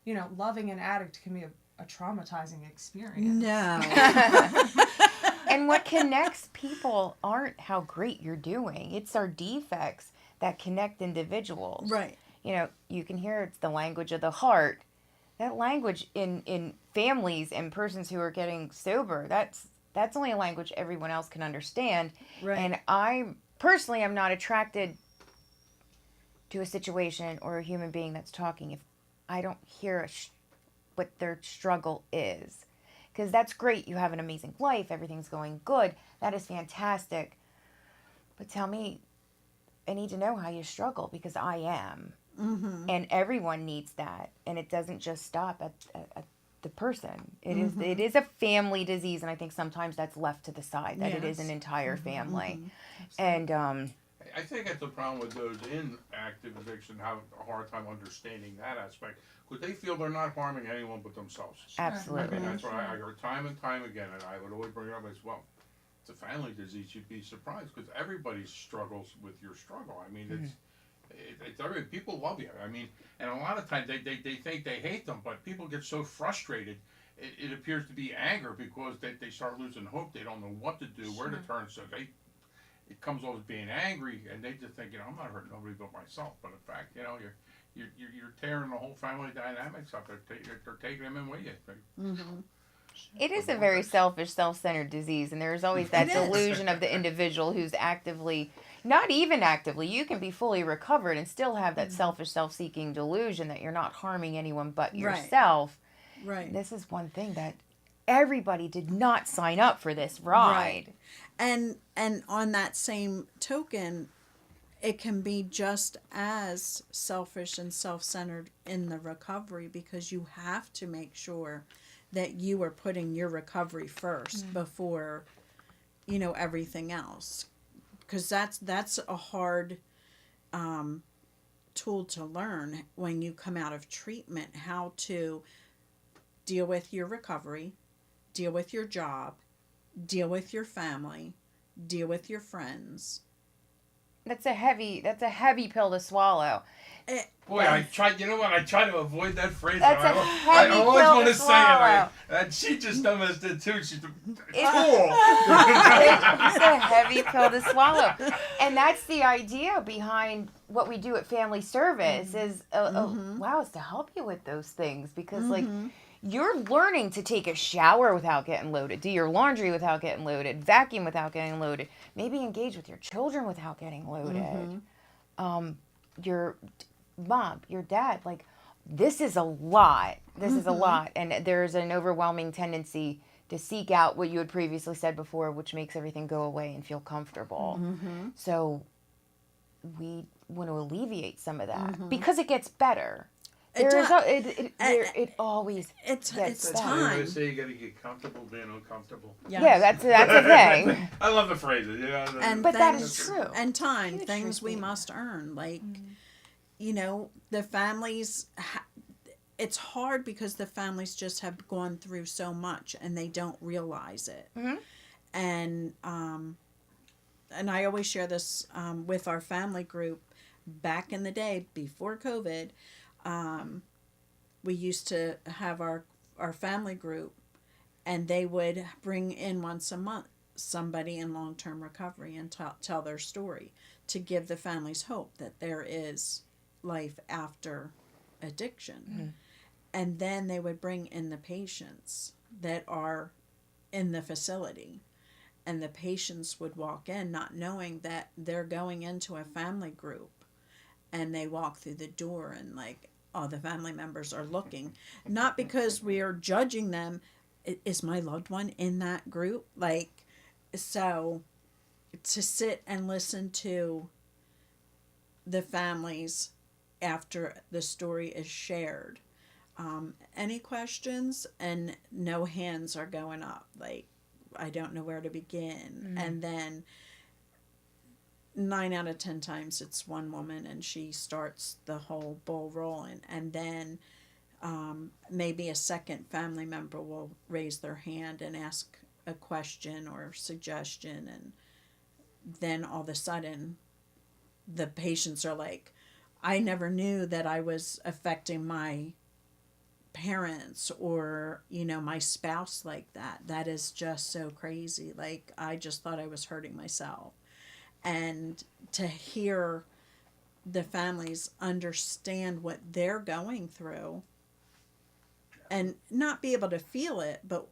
you know, loving an addict can be a traumatizing experience. No. And what connects people aren't how great you're doing. It's our defects that connect individuals. Right. You know, you can hear it's the language of the heart. That language in families and persons who are getting sober, that's only a language everyone else can understand. Right. And I personally am not attracted to a situation or a human being that's talking if I don't hear what their struggle is. Because that's great. You have an amazing life. Everything's going good. That is fantastic. But tell me, I need to know how you struggle, because I am. And everyone needs that. And it doesn't just stop at the person. It is a family disease. And I think sometimes that's left to the side, that it is an entire family. And I think that's the problem with those in active addiction, have a hard time understanding that aspect, because they feel they're not harming anyone but themselves. I absolutely. mean, that's what I heard time and time again, and I would always bring it up as well. It's a family disease. You'd be surprised, because everybody struggles with your struggle. I mean, it's every, people love you. I mean, and a lot of times they think they hate them, but people get so frustrated. It appears to be anger, because they start losing hope. They don't know what to do, where to turn. So it comes off as being angry, and they just think, you know, I'm not hurting nobody but myself. But in fact, you know, you're tearing the whole family dynamics up. They're taking them in with you. It is a very selfish, self-centered disease, and there's always that It is. delusion of the individual who's actively, not even actively, you can be fully recovered and still have that selfish, self-seeking delusion that you're not harming anyone but Right. yourself. Right. This is one thing that everybody did not sign up for this ride. And on that same token, it can be just as selfish and self-centered in the recovery, because you have to make sure that you are putting your recovery first before, you know, everything else, because that's a hard tool to learn when you come out of treatment, how to deal with your recovery, deal with your job, deal with your family, deal with your friends. That's a heavy pill to swallow. Boy, I tried. You know what? I try to avoid that phrase. That's I a heavy always pill want to to say it. swallow. And she just almost did too. She's cool. It's a heavy pill to swallow. And that's the idea behind what we do at Family Service is, wow, is to help you with those things. Because, like, you're learning to take a shower without getting loaded, do your laundry without getting loaded, vacuum without getting loaded, maybe engage with your children without getting loaded. Your mom, your dad, like, this is a lot. This is a lot. And there's an overwhelming tendency to seek out what you had previously said before, which makes everything go away and feel comfortable. So we want to alleviate some of that because it gets better. It There's does. it always It's gets it's better. time. They say you got to get comfortable being uncomfortable. Yes. Yeah, that's a thing. I love the phrases. You know, And But that things- is true. And time, Huge things we truth. must earn. Like, you know, the families, it's hard because the families just have gone through so much and they don't realize it. And I always share this with our family group. Back in the day, before COVID, we used to have our family group, and they would bring in once a month somebody in long-term recovery and tell their story to give the families hope that there is life after addiction. And then they would bring in the patients that are in the facility, and the patients would walk in not knowing that they're going into a family group, and they walk through the door and, like, all the family members are looking, not because we are judging them. Is my loved one in that group? Like, so to sit and listen to the families after the story is shared. Any questions? And no hands are going up. Like, I don't know where to begin. And then 9 out of 10 times it's one woman and she starts the whole ball rolling. And then maybe a second family member will raise their hand and ask a question or suggestion. And then all of a sudden, the patients are like, I never knew that I was affecting my parents or, you know, my spouse like that. That is just so crazy. Like, I just thought I was hurting myself. And to hear the families understand what they're going through and not be able to feel it, but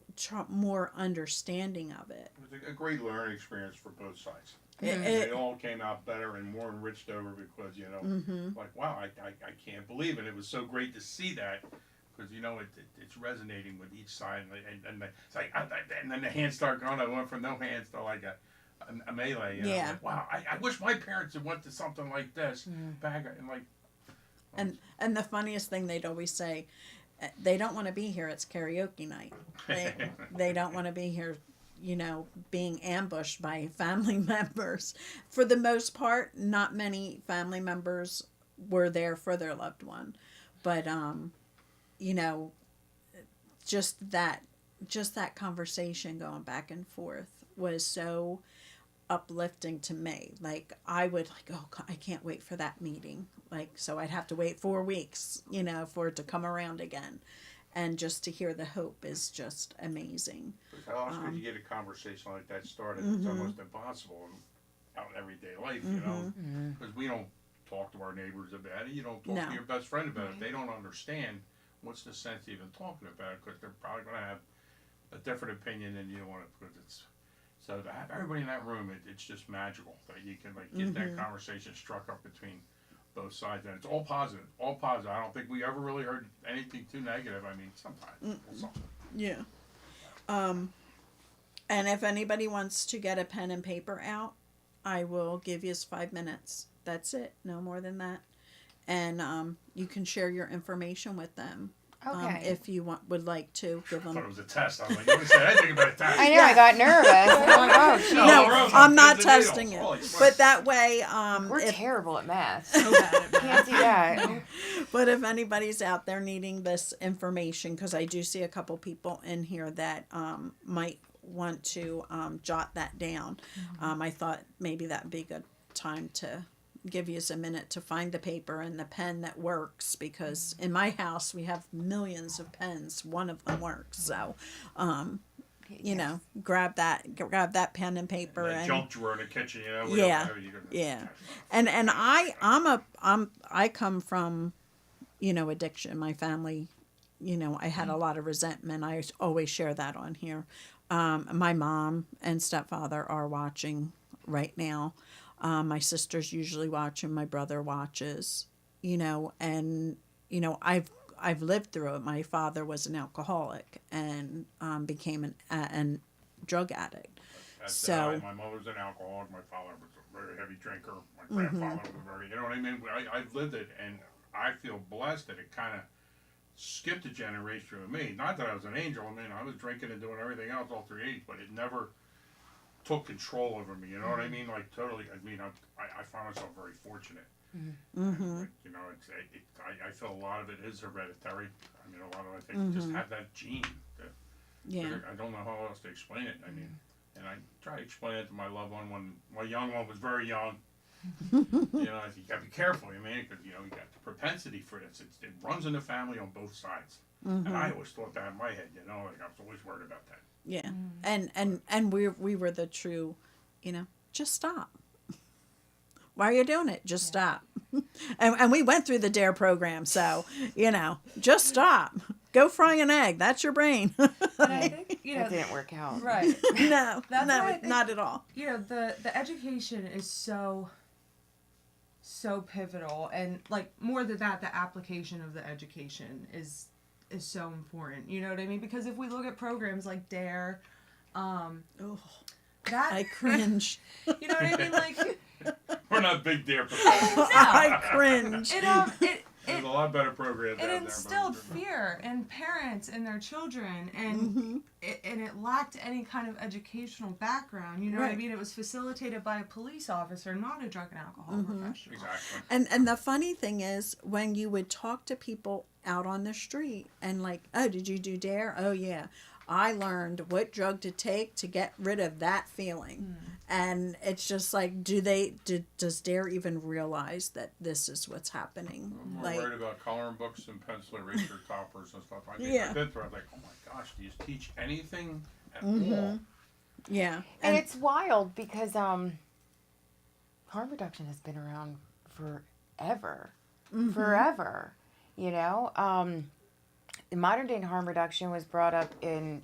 more understanding of it. It was a great learning experience for both sides. It- They all came out better and more enriched over because, you know, like, wow, I can't believe it. It was so great to see that because, you know, it's resonating with each side. And it's like, and then the hands start going. I went from no hands to like a melee. You know? Yeah. Like, wow, I wish my parents had went to something like this back and like. And the funniest thing they'd always say, they don't want to be here. It's karaoke night. They don't want to be here, you know, being ambushed by family members. For the most part, not many family members were there for their loved one, but you know, just that conversation going back and forth was so uplifting to me. Like, I would like, oh God, I can't wait for that meeting. Like, so I'd have to wait 4 weeks, you know, for it to come around again. And just to hear the hope is just amazing. How else could you get a conversation like that started? It's almost impossible out in everyday life, you know, because we don't talk to our neighbors about it. You don't talk No. to your best friend about it. They don't understand what's the sense of even talking about it because they're probably going to have a different opinion than you want to. Because it's so to have everybody in that room, it's just magical that you can like get that conversation struck up between both sides, and it's all positive, all positive. I don't think we ever really heard anything too negative. I mean, sometimes, something. Yeah. And if anybody wants to get a pen and paper out, I will give you 5 minutes. That's it. No more than that. And you can share your information with them. Okay. If you would like to give I thought them. it was a test. I was like, you haven't said anything about a test. I know, Yeah. I got nervous. I'm like, oh, geez. No, Rose, I'm not kids and testing needles. you. Holy smokes. But that way, We're if, terrible at math. So bad at Can't math. do that. but if anybody's out there needing this information, because I do see a couple people in here that might want to jot that down, I thought maybe that would be a good time to give you a minute to find the paper and the pen that works, because in my house we have millions of pens. One of them works, so you know, grab that pen and paper That and junk drawer in the kitchen, you know. Yeah, You can- yeah. and I come from, you know, addiction. My family, you know, I had a lot of resentment. I always share that on here. My mom and stepfather are watching right now. My sister's usually watching. My brother watches. You know, and you know, I've lived through it. My father was an alcoholic and became an drug addict. That's So- my mother's an alcoholic. My father was a very heavy drinker. My grandfather was very, you know what I mean? I've lived it, and I feel blessed that it kind of skipped a generation with me. Not that I was an angel. I mean, I was drinking and doing everything else all through age, but it never took control over me. You know what I mean? Like totally. I mean, I find myself very fortunate. And, you know, I feel a lot of it is hereditary. I mean, a lot of it, I think, just have that gene. Yeah. I don't know how else to explain it. I mean, and I try to explain it to my loved one when my young one was very young. You know, you gotta be careful, I mean, because you know you got the propensity for this. It runs in the family on both sides, and I always thought that in my head. You know, like I was always worried about that. Yeah, and we were the true, you know, just stop. Why are you doing it? Just stop. And we went through the DARE program, so you know, just stop. Go fry an egg. That's your brain. And I think, you know, That didn't work out. right. No, That's no, why I think- not at all. You know, the education is so pivotal, and like more than that, the application of the education is so important. You know what I mean? Because if we look at programs like DARE, Oh, that I cringe. you know what I mean? Like We're not big dare professionals. I cringe. There's a lot better programs it out there. instilled but- fear in parents and their children, and Mm-hmm. it lacked any kind of educational background. You know what I Right. mean? It was facilitated by a police officer, not a drug and alcohol Mm-hmm. professional. Exactly. And the funny thing is, when you would talk to people out on the street and like, oh, did you do dare? Oh yeah, I learned what drug to take to get rid of that feeling. And it's just like, does dare even realize that this is what's happening? I'm more Like, worried about coloring books and pencil eraser toppers and stuff. I Yeah. did throw. I was like, oh my gosh, do you teach anything at Mm-hmm. all? yeah, And it's wild because harm reduction has been around forever. Forever. You know? Modern day harm reduction was brought up in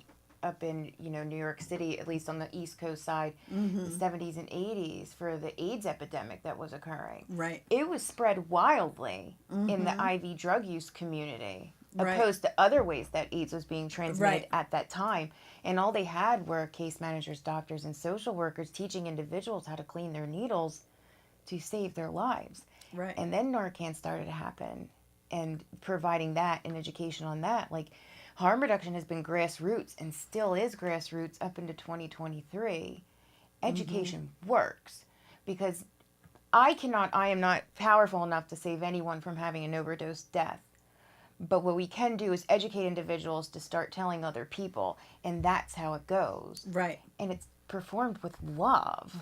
New York City, at least on the East Coast side, the 70s and 80s for the AIDS epidemic that was occurring. right, It was spread wildly in the IV drug use community, Right. opposed to other ways that AIDS was being transmitted Right. at that time. And all they had were case managers, doctors, and social workers teaching individuals how to clean their needles to save their lives. right, And then Narcan started to happen, and providing that and education on that. Like, harm reduction has been grassroots and still is grassroots up into 2023. Education works because I am not powerful enough to save anyone from having an overdose death. But what we can do is educate individuals to start telling other people, and that's how it goes. right. And it's performed with love.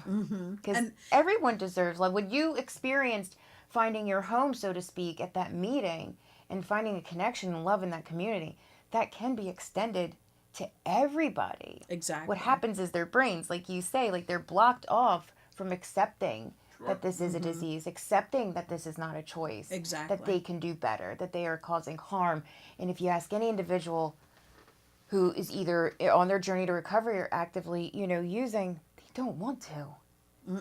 Because And- everyone deserves love. When you experienced finding your home, so to speak, at that meeting and finding a connection and love in that community, that can be extended to everybody. Exactly. What happens is their brains, like you say, like they're blocked off from accepting Sure. that this is a disease, accepting that this is not a choice, Exactly. that they can do better, that they are causing harm. And if you ask any individual who is either on their journey to recovery or actively, using, they don't want to.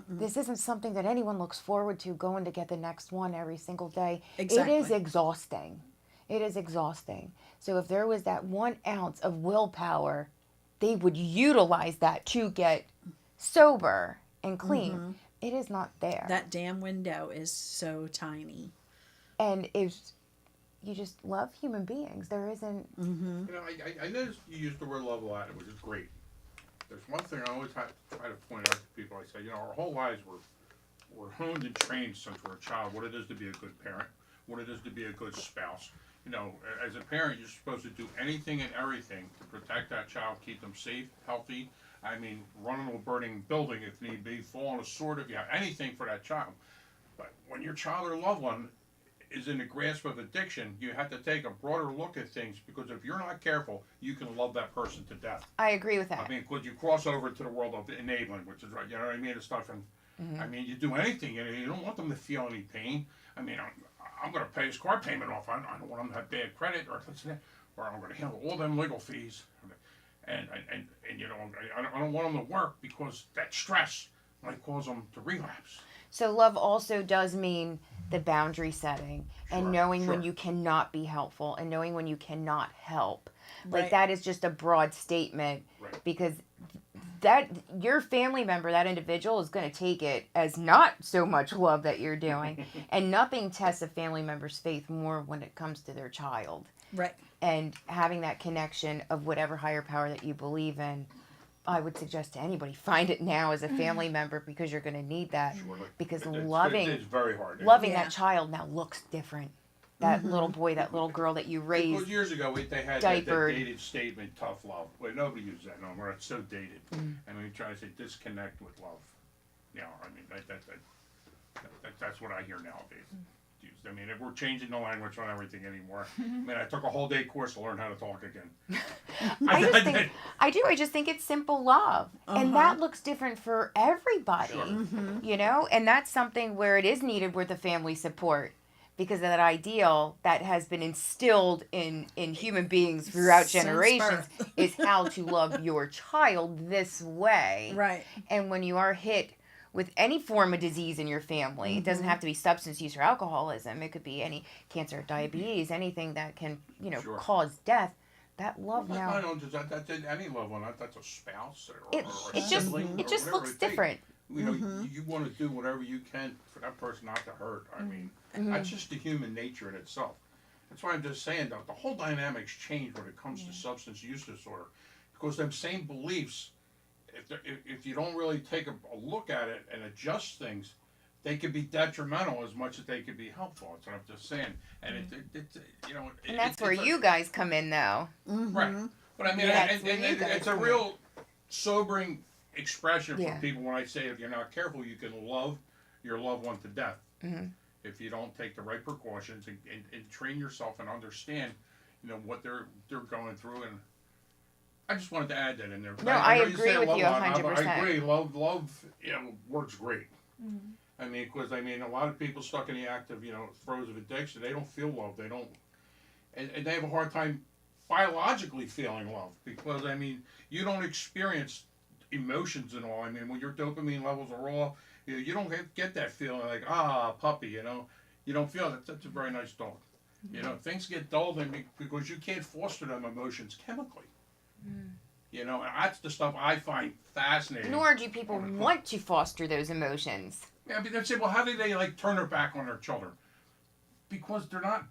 This isn't something that anyone looks forward to, going to get the next one every single day. Exactly. It is exhausting. It is exhausting. So if there was that 1 ounce of willpower, they would utilize that to get sober and clean. It is not there. That damn window is so tiny. And if you just love human beings, there isn't. You know, I noticed you used the word love a lot, which is great. There's one thing I always try to point out to people. I say, our whole lives we're honed and trained since we're a child what it is to be a good parent, what it is to be a good spouse. As a parent, you're supposed to do anything and everything to protect that child, keep them safe, healthy. I mean, run into a burning building if need be, fall on a sword if you have anything for that child. But when your child or loved one is in the grasp of addiction, you have to take a broader look at things, because if you're not careful, you can love that person to death. I agree with that. I mean, could you cross over to the world of enabling, which is right, you know what I mean, and stuff, and I mean, you do anything, you don't want them to feel any pain. I mean, I'm going to pay his car payment off. I don't want him to have bad credit, or I'm going to handle all them legal fees, and I don't want them to work, because that stress might cause them to relapse. So love also does mean the boundary setting and Sure, knowing when sure. you cannot be helpful and knowing when you cannot help. Like Right. that is just a broad statement Right. because that your family member, that individual is going to take it as not so much love that you're doing. And nothing tests a family member's faith more when it comes to their child. Right. And having that connection of whatever higher power that you believe in, I would suggest to anybody, find it now as a family member because you're going to need that. Sure, like, Because it's loving very hard. loving Yeah. that child now looks different. That little boy, that little girl that you Because raised. years ago, they had that diapered. dated statement, tough love. Well, nobody uses that no more. It's so dated. And we try to say disconnect with love. I mean, that's what I hear nowadays. Used. I mean, if we're changing the language on everything anymore. I mean, I took a whole day course to learn how to talk again. I just think it's simple love. And that looks different for everybody. Sure. And that's something where it is needed with the family support. Because of that ideal that has been instilled in human beings throughout Since generations birth. is how to love your child this way. Right. And when you are hit with any form of disease in your family, it doesn't have to be substance use or alcoholism. It could be any cancer, diabetes, anything that can, Sure. cause death. that love I now, don't, that's any loved one, that's a spouse or, it, or a it just, sibling it or just whatever looks it takes. different. You know, you want to do whatever you can for that person not to hurt. I mean, that's just the human nature in itself. That's why I'm just saying that the whole dynamics change when it comes to substance use disorder, because them same beliefs, if you don't really take a look at it and adjust things, they could be detrimental as much as they could be helpful. That's what I'm just saying. And it's you know, And that's where it's you guys come in, though. right. But I mean, Yeah, and, that's where you guys it's a come in. real sobering expression Yeah. for people when I say if you're not careful, you can love your loved one to death. Mhm. If you don't take the right precautions and train yourself and understand, you know, what they're going through. And I just wanted to add that in there. No, I know you agree say with love you a lot. 100%. I agree. Love, you know, works great. I mean, because I mean, a lot of people stuck in the active, you know, throes of addiction, they don't feel love. They don't, and they have a hard time biologically feeling love because I mean, you don't experience emotions and all. I mean, when your dopamine levels are raw, you don't get that feeling like puppy. You know, you don't feel that. That's a very nice dog. You know, things get dull then because you can't foster them emotions chemically. You know, and that's the stuff I find fascinating. Nor do people want to foster those emotions. Yeah, but they say, well, how do they like turn their back on their children? Because they're not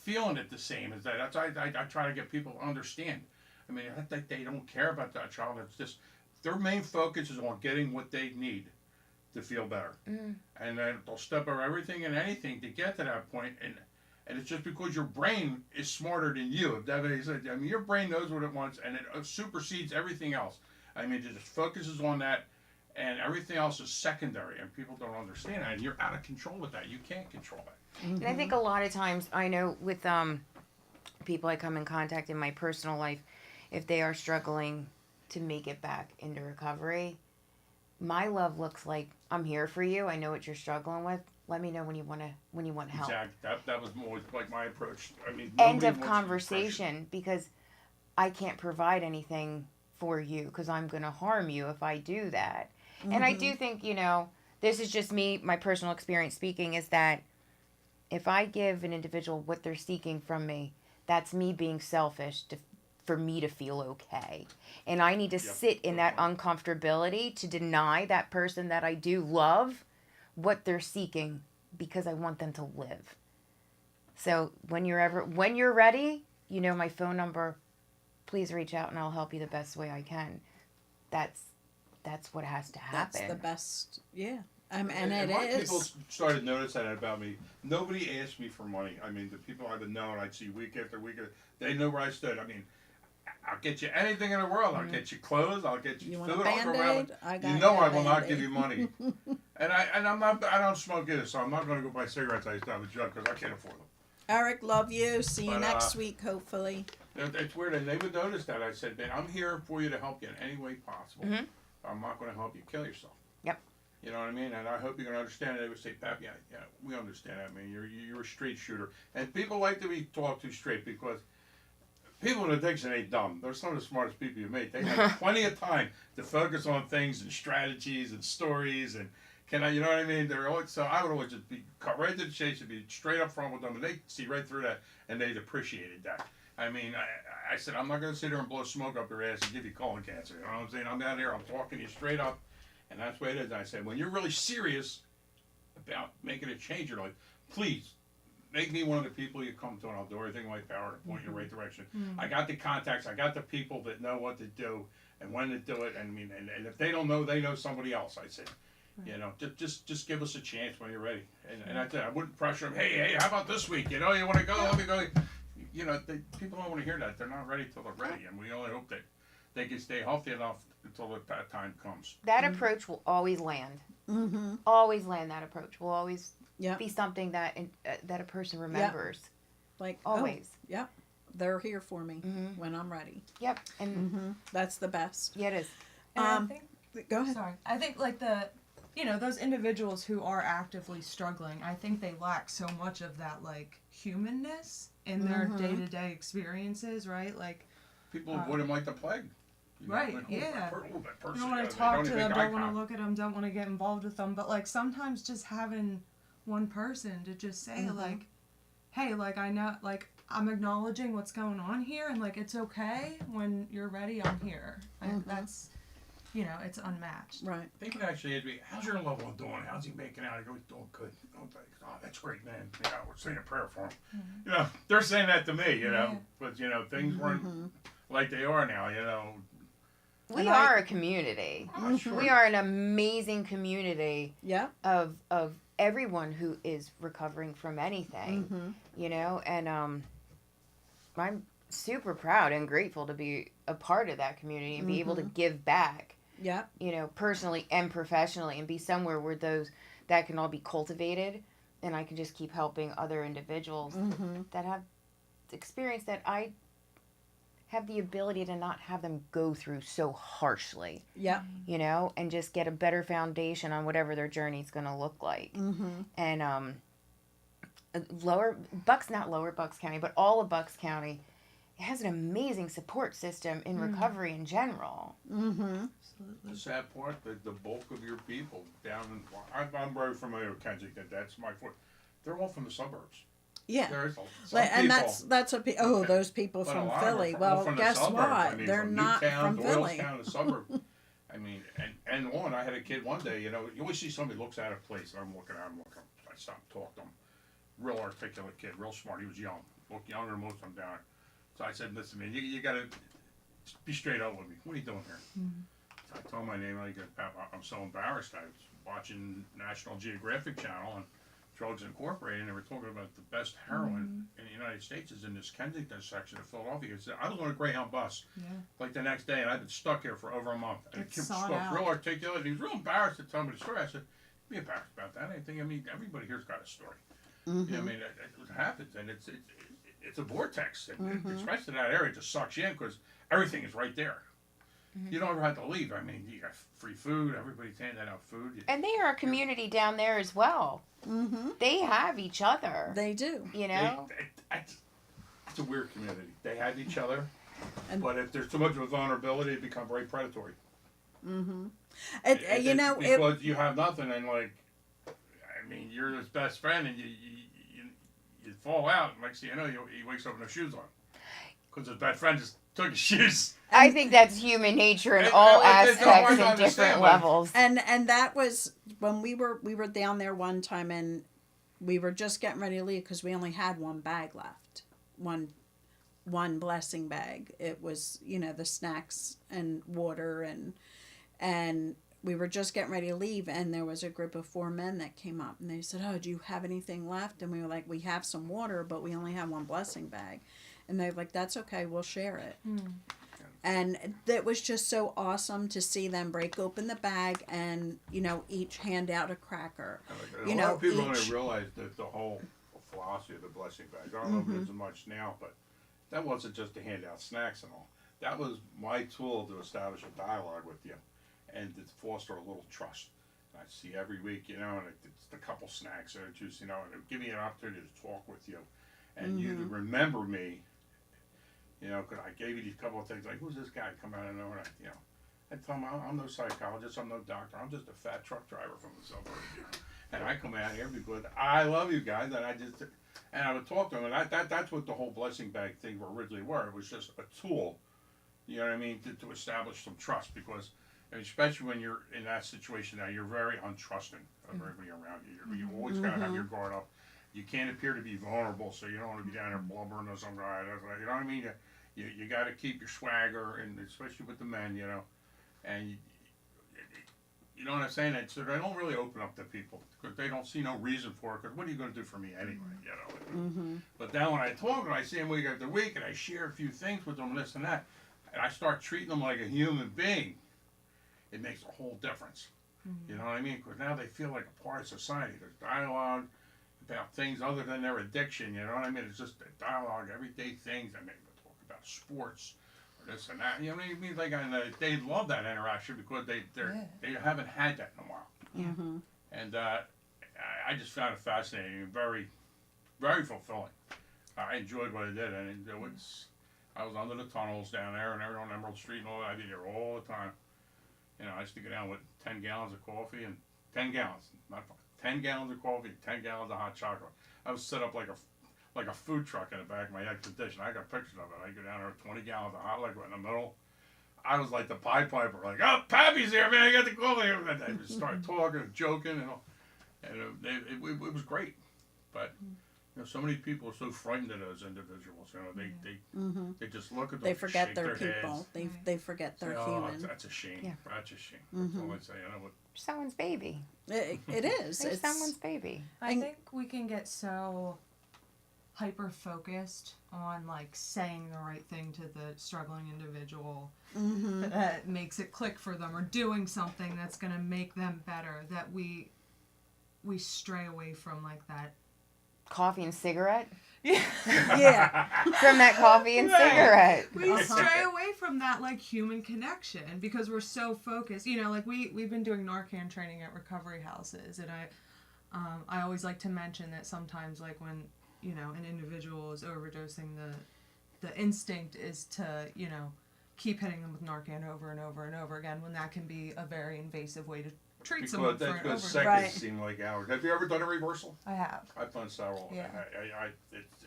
feeling it the same as that. That's I try to get people to understand. I mean, I think they don't care about that child. It's just their main focus is on getting what they need to feel better, and then they'll step over everything and anything to get to that point. And it's just because your brain is smarter than you. I mean, your brain knows what it wants, and it supersedes everything else. I mean, it just focuses on that, and everything else is secondary. And people don't understand that, and you're out of control with that. You can't control that. And I think a lot of times, I know with people I come in contact in my personal life, if they are struggling to make it back into recovery, my love looks like, I'm here for you. I know what you're struggling with. Let me know when you want help. Exactly. That was more like my approach. I mean, End nobody of wants conversation, because I can't provide anything for you because I'm going to harm you if I do that. And I do think, you know, this is just me, my personal experience speaking, is that if I give an individual what they're seeking from me, that's me being selfish for me to feel okay. And I need to sit in that uncomfortability to deny that person that I do love what they're seeking because I want them to live. So when you're ready, you know my phone number. Please reach out and I'll help you the best way I can. That's what has to happen. That's the best. Yeah. And And it when people is. started noticing that about me, nobody asked me for money. I mean, the people I've been knowing, I'd see week after week, they know where I stood. I mean, I'll get you anything in the world. I'll get you clothes. I'll get you You food. want a I'll go around. Band-Aid? I got You know you a I will not Band-Aid. give you money. And I don't smoke either, so I'm not going to go buy cigarettes. I used to have a jug because I can't afford them. Eric, love you. See you But, next week, hopefully. It's weird, and they would notice that. I said, man, I'm here for you to help you in any way possible. Mhm. I'm not going to help you kill yourself. Yep. You know what I mean? And I hope you're going to understand it. They would say, Pap, yeah, we understand that. I mean, you're a straight shooter. And people like to be talked to straight because people in addiction ain't dumb. They're some of the smartest people you meet. They have plenty of time to focus on things and strategies and stories and you know what I mean? They're always, so I would always just be cut right to the chase and be straight up front with them, and they see right through that, and they'd appreciated that. I mean, I said, I'm not going to sit here and blow smoke up your ass and give you colon cancer. You know what I'm saying? I'm down here, I'm talking to you straight up, and that's the way it is. And I said, when you're really serious about making a change in your life, please make me one of the people you come to, and I'll do everything in my power to point you in the right direction. I got the contacts, I got the people that know what to do and when to do it. And I mean, and if they don't know, they know somebody else. I said, you know, just give us a chance when you're ready. And I said, I wouldn't pressure them. Hey, how about this week? You know, you want to go? Let me go. You know, people don't want to hear that. They're not ready till they're ready, and we only hope that they can stay healthy enough until that time comes. That approach will always land. Mm-hmm. Always land. That approach will always Yeah. be something that that a person remembers. Like, Always. Oh, yep. They're here for me Mhm. when I'm ready. Yep. And Mm-hmm. That's the best. yeah, it is. And Um, I think, Go ahead. sorry, I think like those individuals who are actively struggling, I think they lack so much of that like humanness in their day-to-day experiences, right? Like, People avoid them like the plague. You know, Right, like, yeah. that person, you don't want they to talk to even them, make eye don't want to contact. look at them, don't want to get involved with them, but like sometimes just having one person to just say like, hey, like I know, like I'm acknowledging what's going on here, and like it's okay. When you're ready, I'm here. And that's, it's unmatched. Right. They can actually ask me, how's your loved one doing? How's he making out? I go, he's doing good. Oh, that's great, man. We're saying a prayer for him. They're saying that to me, Yeah. But, things weren't like they are now, We And are a community. Oh, sure. We are an amazing community Yeah. of everyone who is recovering from anything, and I'm super proud and grateful to be a part of that community and be able to give back, Yeah. personally and professionally, and be somewhere where those that can all be cultivated, and I can just keep helping other individuals that have experience that I have the ability to not have them go through so harshly, Yeah. and just get a better foundation on whatever their journey is going to look like. And not Lower Bucks County, but all of Bucks County, it has an amazing support system in recovery in general. The sad part, the bulk of your people down in, I'm very familiar with Kensington, that's my foot. They're all from the suburbs. Yeah. There's And that's what those people but a from lot Philly. are Well, from the guess suburbs. what? I mean, They're from not Newtown, from Philly. Doylestown, the suburb. I mean, and I had a kid one day, you always see somebody looks at a place, and I'm looking, I stopped and talked to him. Real articulate kid, real smart, he was young, looked younger than most of them down there. So I said, listen, man, you gotta be straight up with me. What are you doing here? So I told him my name, and I go, Pap, I'm so embarrassed. I was watching National Geographic Channel and Drugs Incorporated, and they were talking about the best heroin in the United States is in this Kensington section of Philadelphia. I was on a Greyhound bus, like the next day, and I've been stuck here for over a month. And It's the kid sought spoke out. real articulate, and he was real embarrassed to tell me the story. I said, be embarrassed about that. I mean, everybody here's got a story. I mean, it happens, and it's a vortex, and especially in that area, it just sucks you in because everything is right there. You don't ever have to leave. I mean, you got free food. Everybody's handing out food. And they are a community down there as well. They have each other. They do. It's a weird community. They have each other, And- but if there's too much of a vulnerability, it becomes very predatory. Because you have nothing, and I mean, you're his best friend, and you fall out, and next thing you know, he wakes up with no shoes on, because his best friend just took his shoes. I think that's human nature in And- all and it's hard aspects to and understand, different but- levels. And that was when we were down there one time, and we were just getting ready to leave because we only had one bag left, one blessing bag. It was the snacks and water, and we were just getting ready to leave, and there was a group of 4 men that came up, and they said, "Oh, do you have anything left?" And we were like, "We have some water, but we only have one blessing bag." And they're like, "That's okay, we'll share it." And it was just so awesome to see them break open the bag and each hand out a cracker. A lot of people don't realize that the whole philosophy of the blessing bag. I don't know if there's much now, but that wasn't just to hand out snacks and all. That was my tool to establish a dialogue with you, and to foster a little trust. I see every week, and it's a couple snacks or just, and it give me an opportunity to talk with you, and you to remember me. Because I gave you these couple of things, like, who's this guy come out of nowhere? I tell him, I'm no psychologist, I'm no doctor, I'm just a fat truck driver from the suburbs. And I come out here because I love you guys, and I would talk to them, and that's what the whole blessing bag thing originally were. It was just a tool, you know what I mean, to establish some trust, because especially when you're in that situation now, you're very untrusting of everybody around you. You always got to have your guard up. You can't appear to be vulnerable, so you don't want to be down there blubbering or some guy. You know what I mean? You got to keep your swagger, and especially with the men, and you know what I'm saying? So they don't really open up to people because they don't see no reason for it. Because what are you going to do for me anyway? But then when I talk and I see them week after week, and I share a few things with them, this and that, and I start treating them like a human being, it makes a whole difference. You know what I mean? Because now they feel like a part of society. There's dialogue about things other than their addiction. You know what I mean? It's just a dialogue, everyday things. I mean, we talk about sports or this and that. You know what I mean? They love that interaction because they haven't had that in a while. Yeah. And I just found it fascinating and very, very fulfilling. I enjoyed what I did, and I was under the tunnels down there and on Emerald Street and all that. I did there all the time. I used to go down with 10 gallons of coffee and 10 gallons, not 5, 10 gallons of coffee, 10 gallons of hot chocolate. I would set up like like a food truck in the back of my expedition. I got pictures of it. I go down there, 20 gallons of hot liquid in the middle. I was like the Pied Piper, like, oh, Pappy's here, man, I got the cola here. And they just started talking and joking, and all. And it was great. But, you know, so many people are so frightened of those individuals. You know, they just look at them, They forget shake they're their people. heads. They forget they're Say, human. That's a shame. Yeah. That's a shame. That's all I say. I know what. Someone's baby. It is. They're It's someone's baby. I And- think we can get so hyper focused on like saying the right thing to the struggling individual that makes it click for them, or doing something that's going to make them better, that we stray away from like that. Coffee and cigarette. yeah. From that coffee and Right. cigarette. We stray away from that like human connection because we're so focused. You know, like we've been doing Narcan training at recovery houses, and I always like to mention that sometimes like when, you know, an individual is overdosing, the instinct is to, you know, keep hitting them with Narcan over and over and over again, when that can be a very invasive way to treat someone for an Because overdose. seconds Right. seem like hours. Have you ever done a reversal? I have. I've done several. Yeah.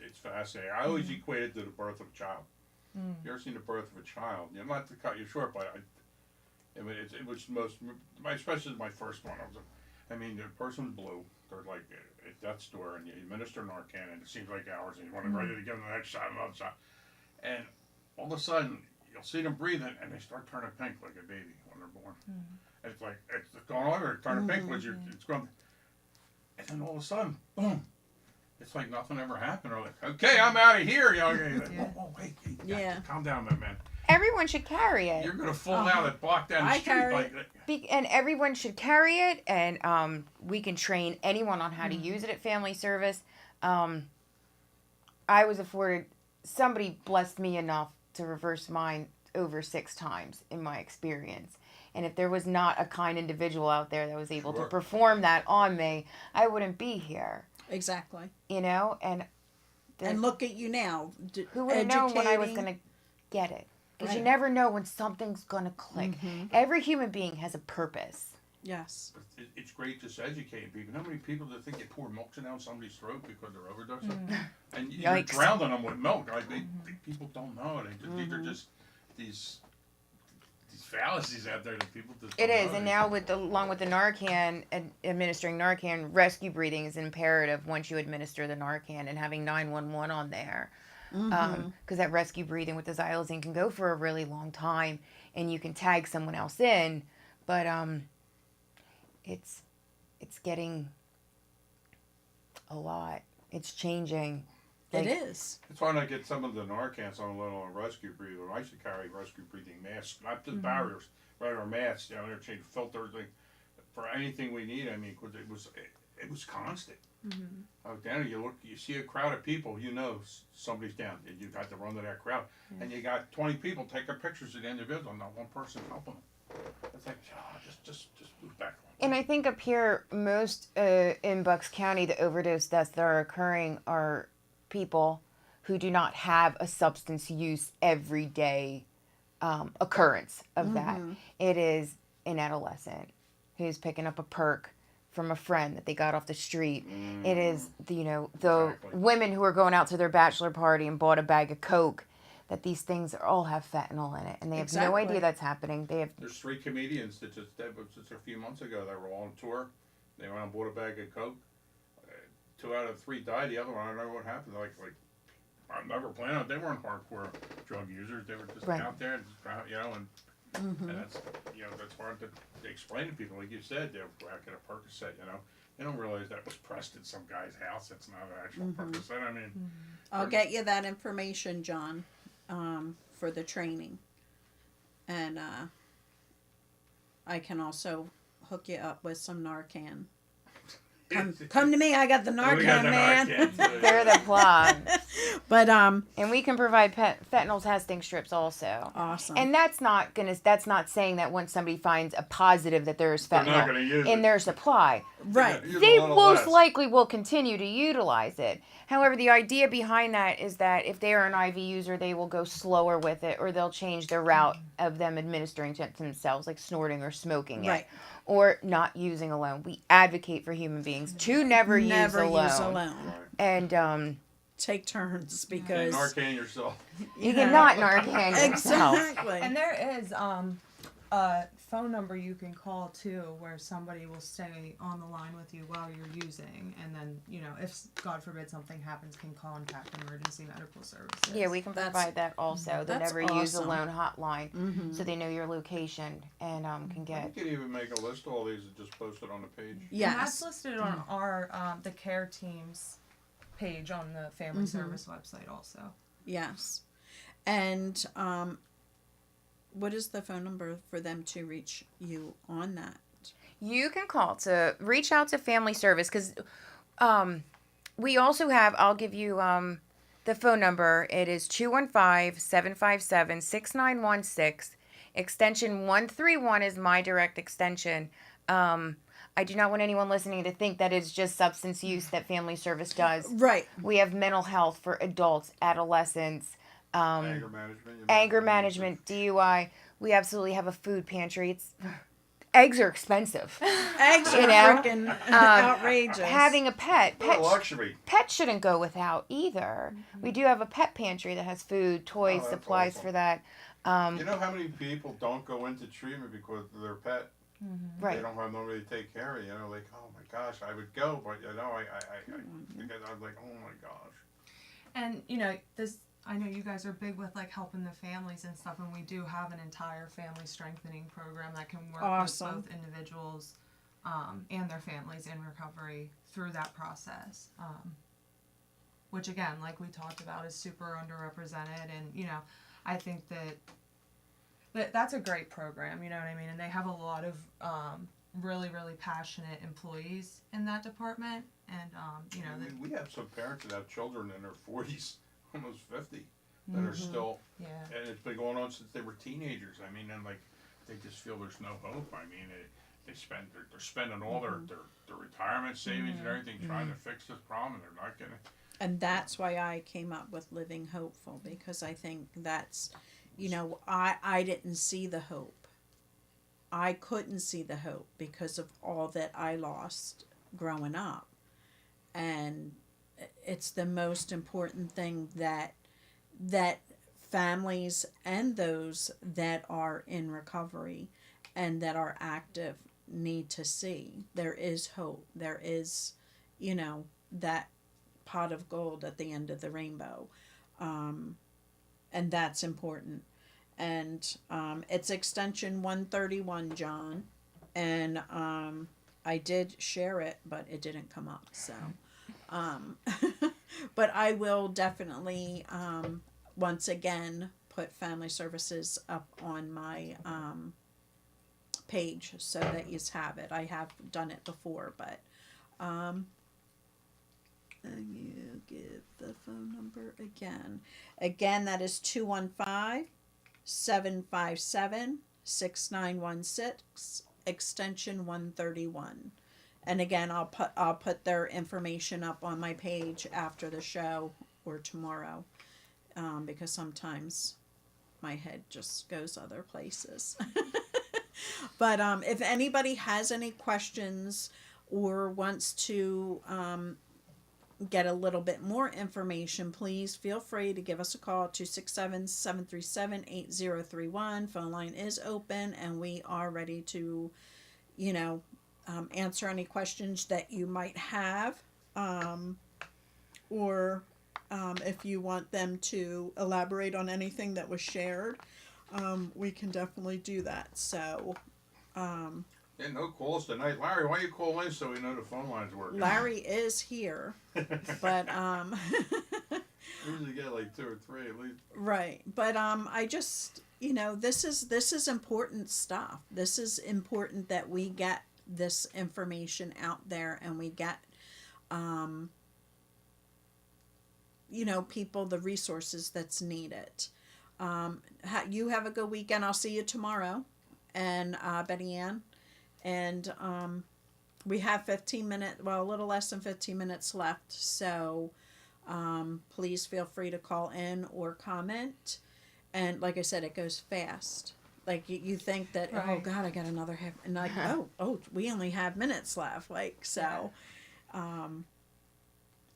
It's fascinating. I always equate it to the birth of a child. You ever seen the birth of a child? You know, not to cut you short, but it was most, especially my first one. I mean, the person was blue. They're like at death's door, and you administer Narcan, and it seems like hours, and you want to ready to give them the next shot, another shot, and all of a sudden you'll see them breathing, and they start turning pink like a baby when they're born. And it's like it's going on, or turning pink because it's going, and then all of a sudden, boom. It's like nothing ever happened. Or like, okay, I'm out of here. You know, you're like, whoa, wait, Yeah. calm down, my man. Everyone should carry it. You're gonna fall down and block down the I street carry like. And everyone should carry it, and we can train anyone on how to use it at Family Service. I was afforded, somebody blessed me enough to reverse mine over 6 times in my experience. And if there was not a kind individual out there that was able to Sure. perform that on me, I wouldn't be here, Exactly. you know? And And look at you now. who would have known when I was educating. going to get it? Because you Right. never know when something's going to click. Every human being has a purpose. Yes. It's great just educating people. How many people that think they pour milk down somebody's throat because they're overdosing, and you're Yikes. drowning them with milk? Like people don't know. These are just these fallacies out there that people just. It don't is, know. and now along with the Narcan, administering Narcan, rescue breathing is imperative once you administer the Narcan, and having 911 on there, because that rescue breathing with the xylazine can go for a really long time, and you can tag someone else in, but it's getting a lot. It's changing. It is. That's why I get some of the Narcan on a little rescue breathing. I should carry rescue breathing masks, not just barriers, right? Or masks down there, change filters, like, for anything we need. I mean, because it was constant. Out down there, you see a crowd of people, you know somebody's down, and you got to run to that crowd, and you got 20 people taking pictures of the individual, not one person helping them. It's like, just move back. And I think up here, most in Bucks County, the overdose deaths that are occurring are people who do not have a substance use everyday occurrence of that. It is an adolescent who's picking up a perk from a friend that they got off the street. It is the Exactly. women who are going out to their bachelor party and bought a bag of Coke. That these things all have fentanyl in it, and they have no Exactly. idea that's happening. They have There's 3 comedians that just a few months ago, they were all on tour. They went and bought a bag of Coke. 2 out of 3 died. The other one, I don't know what happened. Like I never planned on. They weren't hardcore drug users. They were just Right. out there, and that's that's hard to explain to people. Like you said, they're whacking a Percocet. They don't realize that was pressed in some guy's house. It's not an actual Percocet. I mean, I'll get you that information, John, for the training. And I can also hook you up with some Narcan. Come to me, I got the we Narcan, got the man. Narcan, they're the plug. But And we can provide fentanyl testing strips also. awesome. And that's not saying that once somebody finds a positive that there's They're not gonna fentanyl use in it. their supply. right. Use a They little most less. likely will continue to utilize it. However, the idea behind that is that if they are an IV user, they will go slower with it, or they'll change their route of them administering to themselves, like snorting or smoking it. Right. Or not using alone. We advocate for human beings to never use Never alone. use alone. Right. And take turns And because Narcan yourself. You cannot Narcan yourself. exactly. And there is a phone number you can call too, where somebody will stay on the line with you while you're using, and then if God forbid something happens, can contact emergency medical services. Yeah, we can That's- provide that also. The that's Never Use awesome. Alone hotline, so they know your location and can You get. could even make a list of all these and just post it on the page. And that's Yes. listed on our the care teams page on the family service website also. Yes. And what is the phone number for them to reach you on that? You can call to reach out to Family Service because we also have, I'll give you the phone number. It is 215-757-6916. Extension 131 is my direct extension. I do not want anyone listening to think that it's just substance use that Family Service does. Right. We have mental health for adults, adolescents, Anger management. you anger mentioned. management, DUI. We absolutely have a food pantry. Eggs are expensive. Eggs are You know, freaking outrageous. Having a pet, What a luxury. pets shouldn't go without either. We do have a pet pantry that has food, toys, that's supplies awesome. for that. You know how many people don't go into treatment because of their pet? They Right. don't have nobody to take care of. Like, oh my gosh, I would go, but because I'm like, oh my gosh. And this, I know you guys are big with like helping the families and stuff, and we do have an entire family strengthening program that can work Awesome. with both individuals and their families in recovery through that process. Which again, like we talked about, is super underrepresented, and I think that's a great program. You know what I mean? And they have a lot of really, really passionate employees in that department, and We have some parents that have children in their 40s, almost 50, that are still, yeah. and it's been going on since they were teenagers. I mean, and like, they just feel there's no hope. I mean, they're spending all their retirement savings and everything trying to fix this problem, and they're not getting it. And that's why I came up with Living Hopeful, because I think that's, I didn't see the hope. I couldn't see the hope because of all that I lost growing up. And it's the most important thing that families and those that are in recovery and that are active need to see. There is hope. There is, that pot of gold at the end of the rainbow. And that's important. And it's extension 131, John. And I did share it, but it didn't come up. So, but I will definitely, once again, put Family Services up on my page so that you have it. I have done it before, but and you give the phone number again. Again, that is 215-757-6916, extension 131. And again, I'll put their information up on my page after the show or tomorrow, because sometimes my head just goes other places. But if anybody has any questions or wants to get a little bit more information, please feel free to give us a call, 267-737-8031. Phone line is open, and we are ready to, answer any questions that you might have, or if you want them to elaborate on anything that was shared, we can definitely do that. So, Yeah, no calls tonight. Larry, why don't you call in so we know the phone lines work? Larry is here, but Usually get like 2 or 3 at least. right. But I just, this is important stuff. This is important that we get this information out there, and we get people the resources that's needed. You have a good weekend. I'll see you tomorrow, and Betty Ann. And we have 15 minutes, well, a little less than 15 minutes left. So please feel free to call in or comment. And like I said, it goes fast. Like you think that, oh Right. God, I got another half, and like, oh, we only have minutes left. Like, so,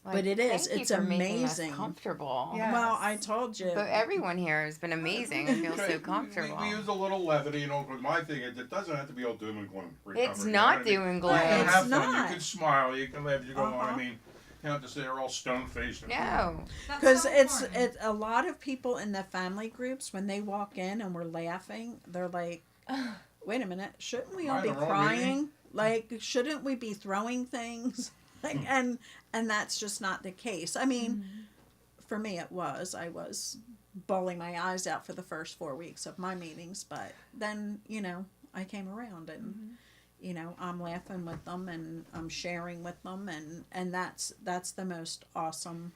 But it is. Thank you It's for making us amazing. comfortable. Yeah. Well, I told you. But everyone here has been amazing. I feel Okay, so comfortable. We use a little levity, you know, but my thing is it doesn't have to be all doom and gloom. Recovery, It's you know not what I mean? doom and You gloom. can It's have fun, not. you can smile, you can laugh, you go on. Uh-huh. I mean, you don't have to say they're all stone faced. No. That's Because so it's important. a lot of people in the family groups when they walk in and we're laughing, they're like, "Wait a minute, shouldn't we all Am I be in the wrong crying? Like, shouldn't we be throwing things?" Like, and that's just not the case. I mean, for me, it was. I was bawling my eyes out for the first 4 weeks of my meetings, but then I came around and. I'm laughing with them and I'm sharing with them and that's the most awesome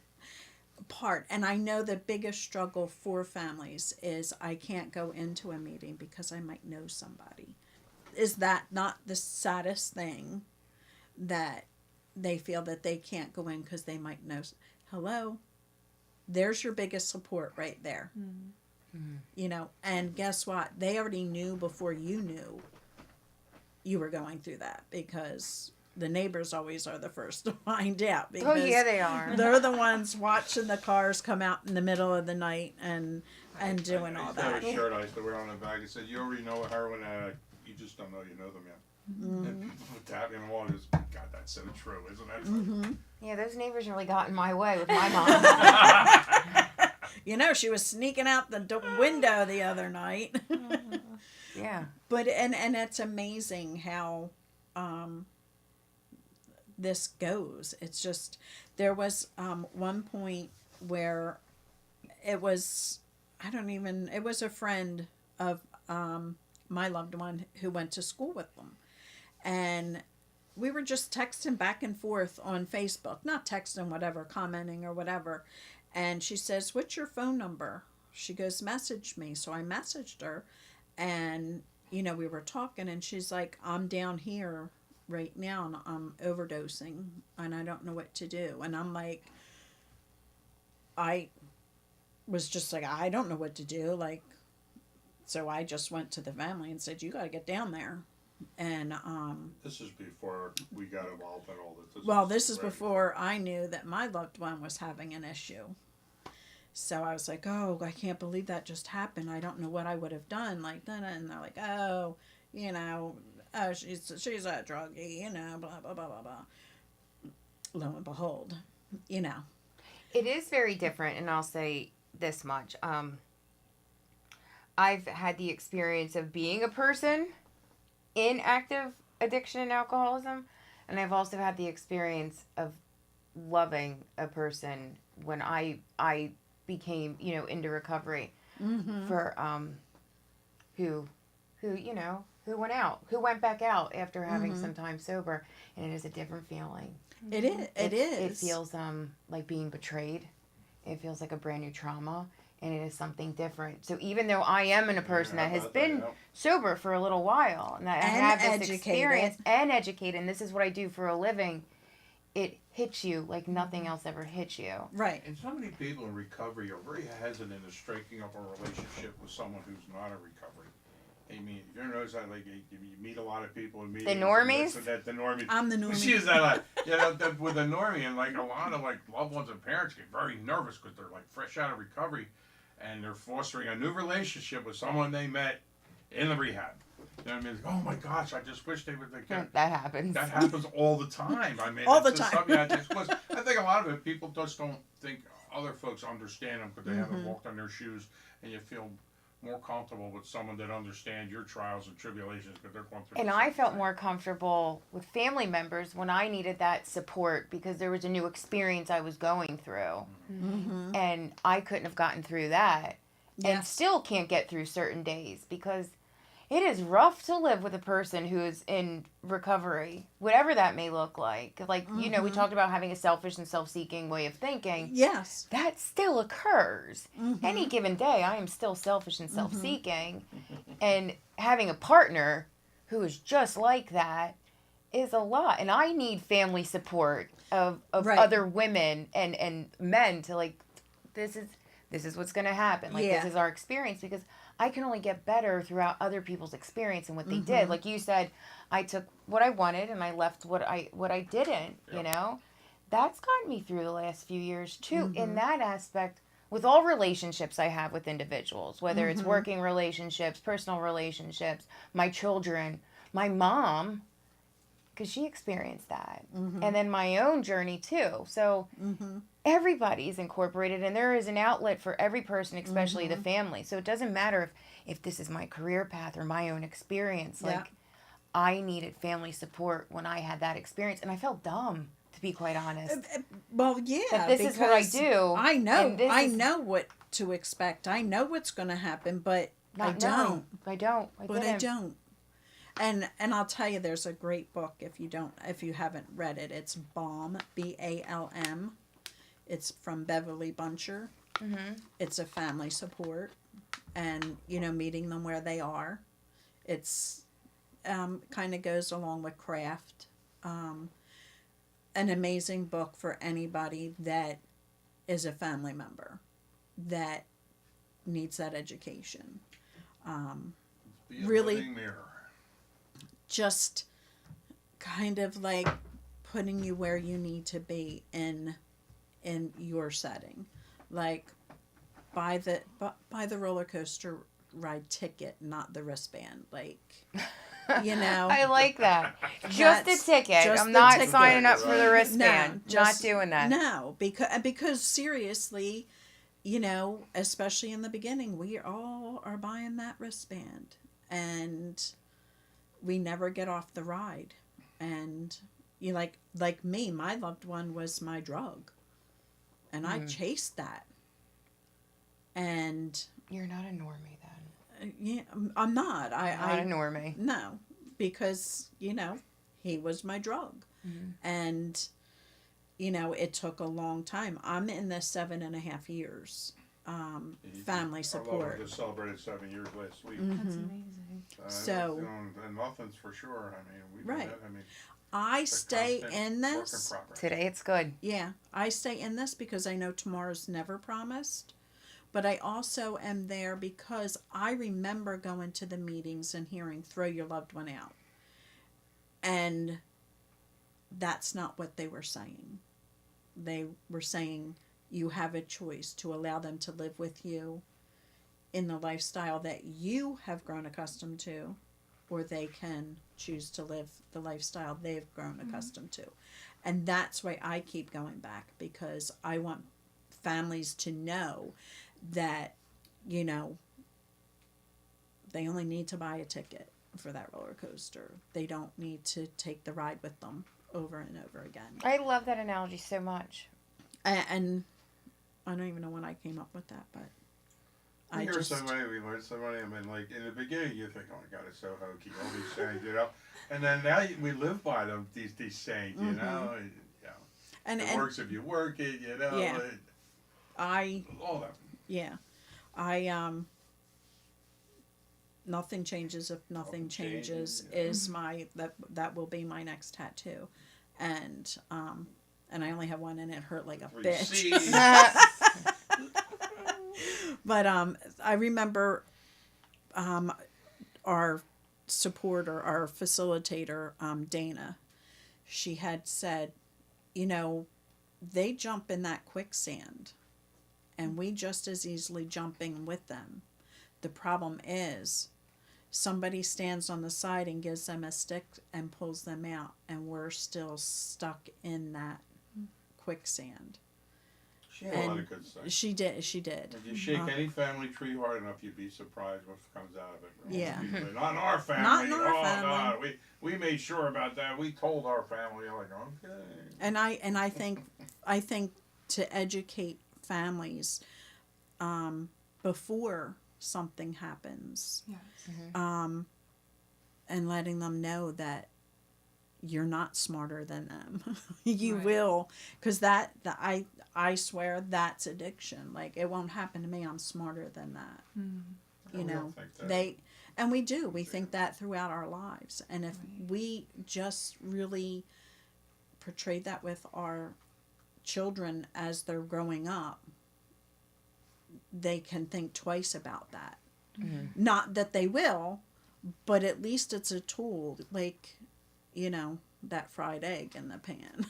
part. And I know the biggest struggle for families is I can't go into a meeting because I might know somebody. Is that not the saddest thing, that they feel that they can't go in because they might know? Hello, there's your biggest support right there. And guess what? They already knew before you knew you were going through that, because the neighbors always are the first to find out, Oh because yeah, they are. they're the ones watching the cars come out in the middle of the night and doing all I used to have that. a shirt I used to wear on the back. It said, "You already know a heroin addict. You just don't know you know them yet." And people would tap me on the wall. Just, God, that's so true, isn't that true? Yeah, those neighbors really got in my way with my mom. She was sneaking out the window the other night. Yeah. But and it's amazing how this goes. It's just, there was one point where it was a friend of my loved one who went to school with them, and we were just texting back and forth on Facebook, not texting, whatever, commenting or whatever, and she says, "What's your phone number?" She goes, "Message me." So I messaged her, and we were talking, and she's like, "I'm down here right now and I'm overdosing and I don't know what to do." And I'm like, I was just like, I don't know what to do. Like, so I just went to the family and said, "You got to get down there." And This is before we got involved in all this. this is right before I knew that my loved one was having an issue. So I was like, "Oh, I can't believe that just happened. I don't know what I would have done." Like that, and they're like, "Oh, oh, she's a druggie, blah blah blah blah blah." Lo and behold, It is very different, and I'll say this much. I've had the experience of being a person in active addiction and alcoholism, and I've also had the experience of loving a person when I became, into recovery for who went back out after having some time sober, and it is a different feeling. it is. It feels like being betrayed. It feels like a brand new trauma, and it is something different. So even though I am a person that has been sober for a little while, and that I And have this educated. experience and educated, and this is what I do for a living, it hits you like nothing else ever hits you. Right. And so many people in recovery are very hesitant in striking up a relationship with someone who's not in recovery. I mean, if you ever notice that, like, you meet a lot of people in meetings. normies? And the normies. I'm the We normie. see is that, like, with a normie, and like a lot of like loved ones and parents get very nervous because they're like fresh out of recovery, and they're fostering a new relationship with someone they met in the rehab. You know what I mean? Like, oh my gosh, I just wish they would. That happens. That happens all the time. I mean, All it's the just time. something I think a lot of it, people just don't think other folks understand them because they haven't walked on their shoes, and you feel more comfortable with someone that understands your trials and tribulations because they're going through. And the I same felt thing. more comfortable with family members when I needed that support because there was a new experience I was going through. Mm-hmm. And I couldn't have gotten through that. And Yes. still can't get through certain days because it is rough to live with a person who is in recovery, whatever that may look like. Like, we talked about having a selfish and self-seeking way of thinking. Yes. That still occurs. Any given day, I am still selfish and self-seeking. And having a partner who is just like that is a lot. And I need family support of Right. other women and men to like, this is what's going to happen. Like, Yeah. this is our experience because I can only get better throughout other people's experience and what they did. Like you said, I took what I wanted and I left what I didn't, Yep. that's gotten me through the last few years too, Mm-hmm. in that aspect. With all relationships I have with individuals, whether it's Mm-hmm. working relationships, personal relationships, my children, my mom, because she experienced that, Mm-hmm. and then my own journey too. So everybody's incorporated, and there is an outlet for every person, especially Mm-hmm. the family. So it doesn't matter if this is my career path or my own experience. Yeah. Like, I needed family support when I had that experience, and I felt dumb, to be quite honest. Well, yeah, But this is what I because do. I know, and this I is know what to expect. I know what's going to happen, but I not don't. knowing. I don't. I But I didn't. don't. And I'll tell you, there's a great book if you haven't read it. It's BALM, BALM. It's from Beverly Buncher. Mm-hmm. It's a family support, and meeting them where they are. It's kind of goes along with craft. An amazing book for anybody that is a family member that needs that education. Be a Really- living mirror. Just kind of like putting you where you need to be in your setting. Like buy the roller coaster ride ticket, not the wristband. Like I like that. Just the That's ticket. just I'm the not ticket. signing up for the Right. wristband. No, Not doing that. No, because seriously, especially in the beginning, we all are buying that wristband, and we never get off the ride. And like me, my loved one was my drug, and I chased that. And You're not a normie then. yeah, I'm not. Not a normie. No, because he was my drug, and it took a long time. I'm in this 7.5 years. Family Our support. lover just celebrated 7 years last week. That's amazing. So- and nothing's for sure. I mean, we do Right. that. I mean, I it's a stay constant in work in this. progress. Today it's good. Yeah, I stay in this because I know tomorrow's never promised. But I also am there because I remember going to the meetings and hearing throw your loved one out. And that's not what they were saying. They were saying you have a choice to allow them to live with you in the lifestyle that you have grown accustomed to, or they can choose to live the lifestyle they've grown accustomed to. And that's why I keep going back, because I want families to know that, they only need to buy a ticket for that roller coaster. They don't need to take the ride with them over and over again. I love that analogy so much. And I don't even know when I came up with that, but We hear so many, we learn so many. I mean, like in the beginning, you think, "Oh my God, it's so hokey." All these sayings, and then now we live by them. These sayings, and it works if you work it, Yeah. all that. Nothing changes if nothing changes changes, is that will be my next tattoo, and I only have one and it hurt like a Three bitch. C's. But I remember our supporter, our facilitator, Dana, she had said, they jump in that quicksand and we just as easily jumping with them. The problem is somebody stands on the side and gives them a stick and pulls them out, and we're still stuck in that quicksand. She had a lot And of good stuff. She did. If you shake any family tree hard enough, you'd be surprised what comes out of it. Yeah. But not in our family. Not in our oh family. God, we made sure about that. We told our family, like, okay. And I think to educate families before something happens, Yes. and letting them know that you're not smarter than them. You Right. will, because I swear that's addiction. Like, it won't happen to me. I'm smarter than that. We don't think that. We do. We think that throughout our lives. And if we just really portray that with our children as they're growing up, they can think twice about that. Not that they will, but at least it's a tool, like, that fried egg in the pan.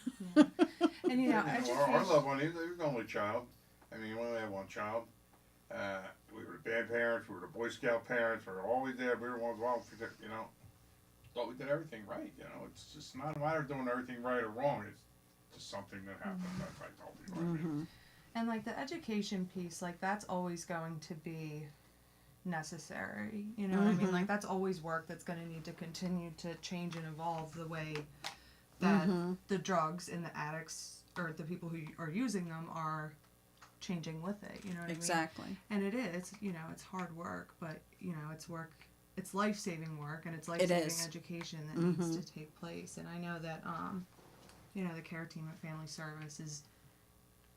And you know, Our education. loved one, he was the only child. I mean, we only had one child. We were the band parents, we were the Boy Scout parents, we were always there, we were one involved, you know. Thought we did everything right, you know. It's just not a matter of doing everything right or wrong. It's just something that happened. That's I told you. I mean, And like the education piece, like that's always going to be necessary. You know what I mean? Like that's always work that's going to need to continue to change and evolve the way that the drugs and the addicts or the people who are using them are changing with it. You know what Exactly. I mean? And it is, you know, it's hard work, but you know, it's work. It's life-saving work, and it's life-saving is. education that needs to take place. And I know that, you know, the care team at Family Service is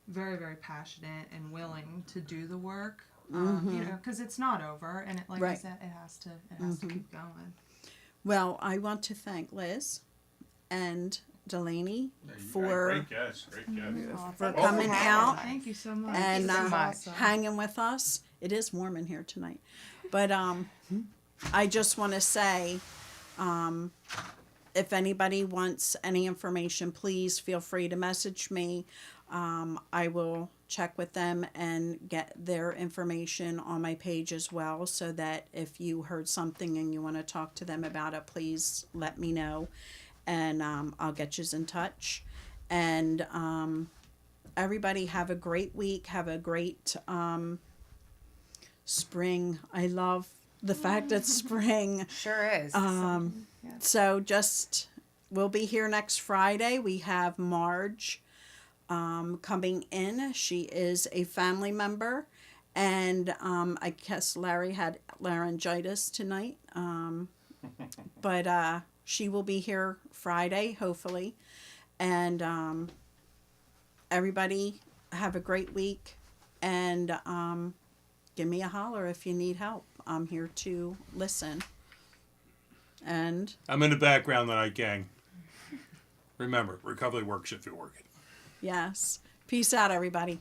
very, very passionate and willing to do the work. You know, because it's not over, and it, like I Right. said, it has to keep going. Well, I want to thank Liz and Delaney yeah, you for great guess, great guess. for Well, coming for out Thank you so much. and so much. hanging with us. It is warm in here tonight, but I just want to say, if anybody wants any information, please feel free to message me. I will check with them and get their information on my page as well, so that if you heard something and you want to talk to them about it, please let me know, and I'll get you in touch. And everybody have a great week. Have a great spring. I love the fact it's spring. Sure is. So just, we'll be here next Friday. We have Marge coming in. She is a family member, and I guess Larry had laryngitis tonight. But she will be here Friday, hopefully. And everybody have a great week, and give me a holler if you need help. I'm here to listen. And I'm in the background tonight, gang. Remember, recovery works if you work it. yes, peace out, everybody.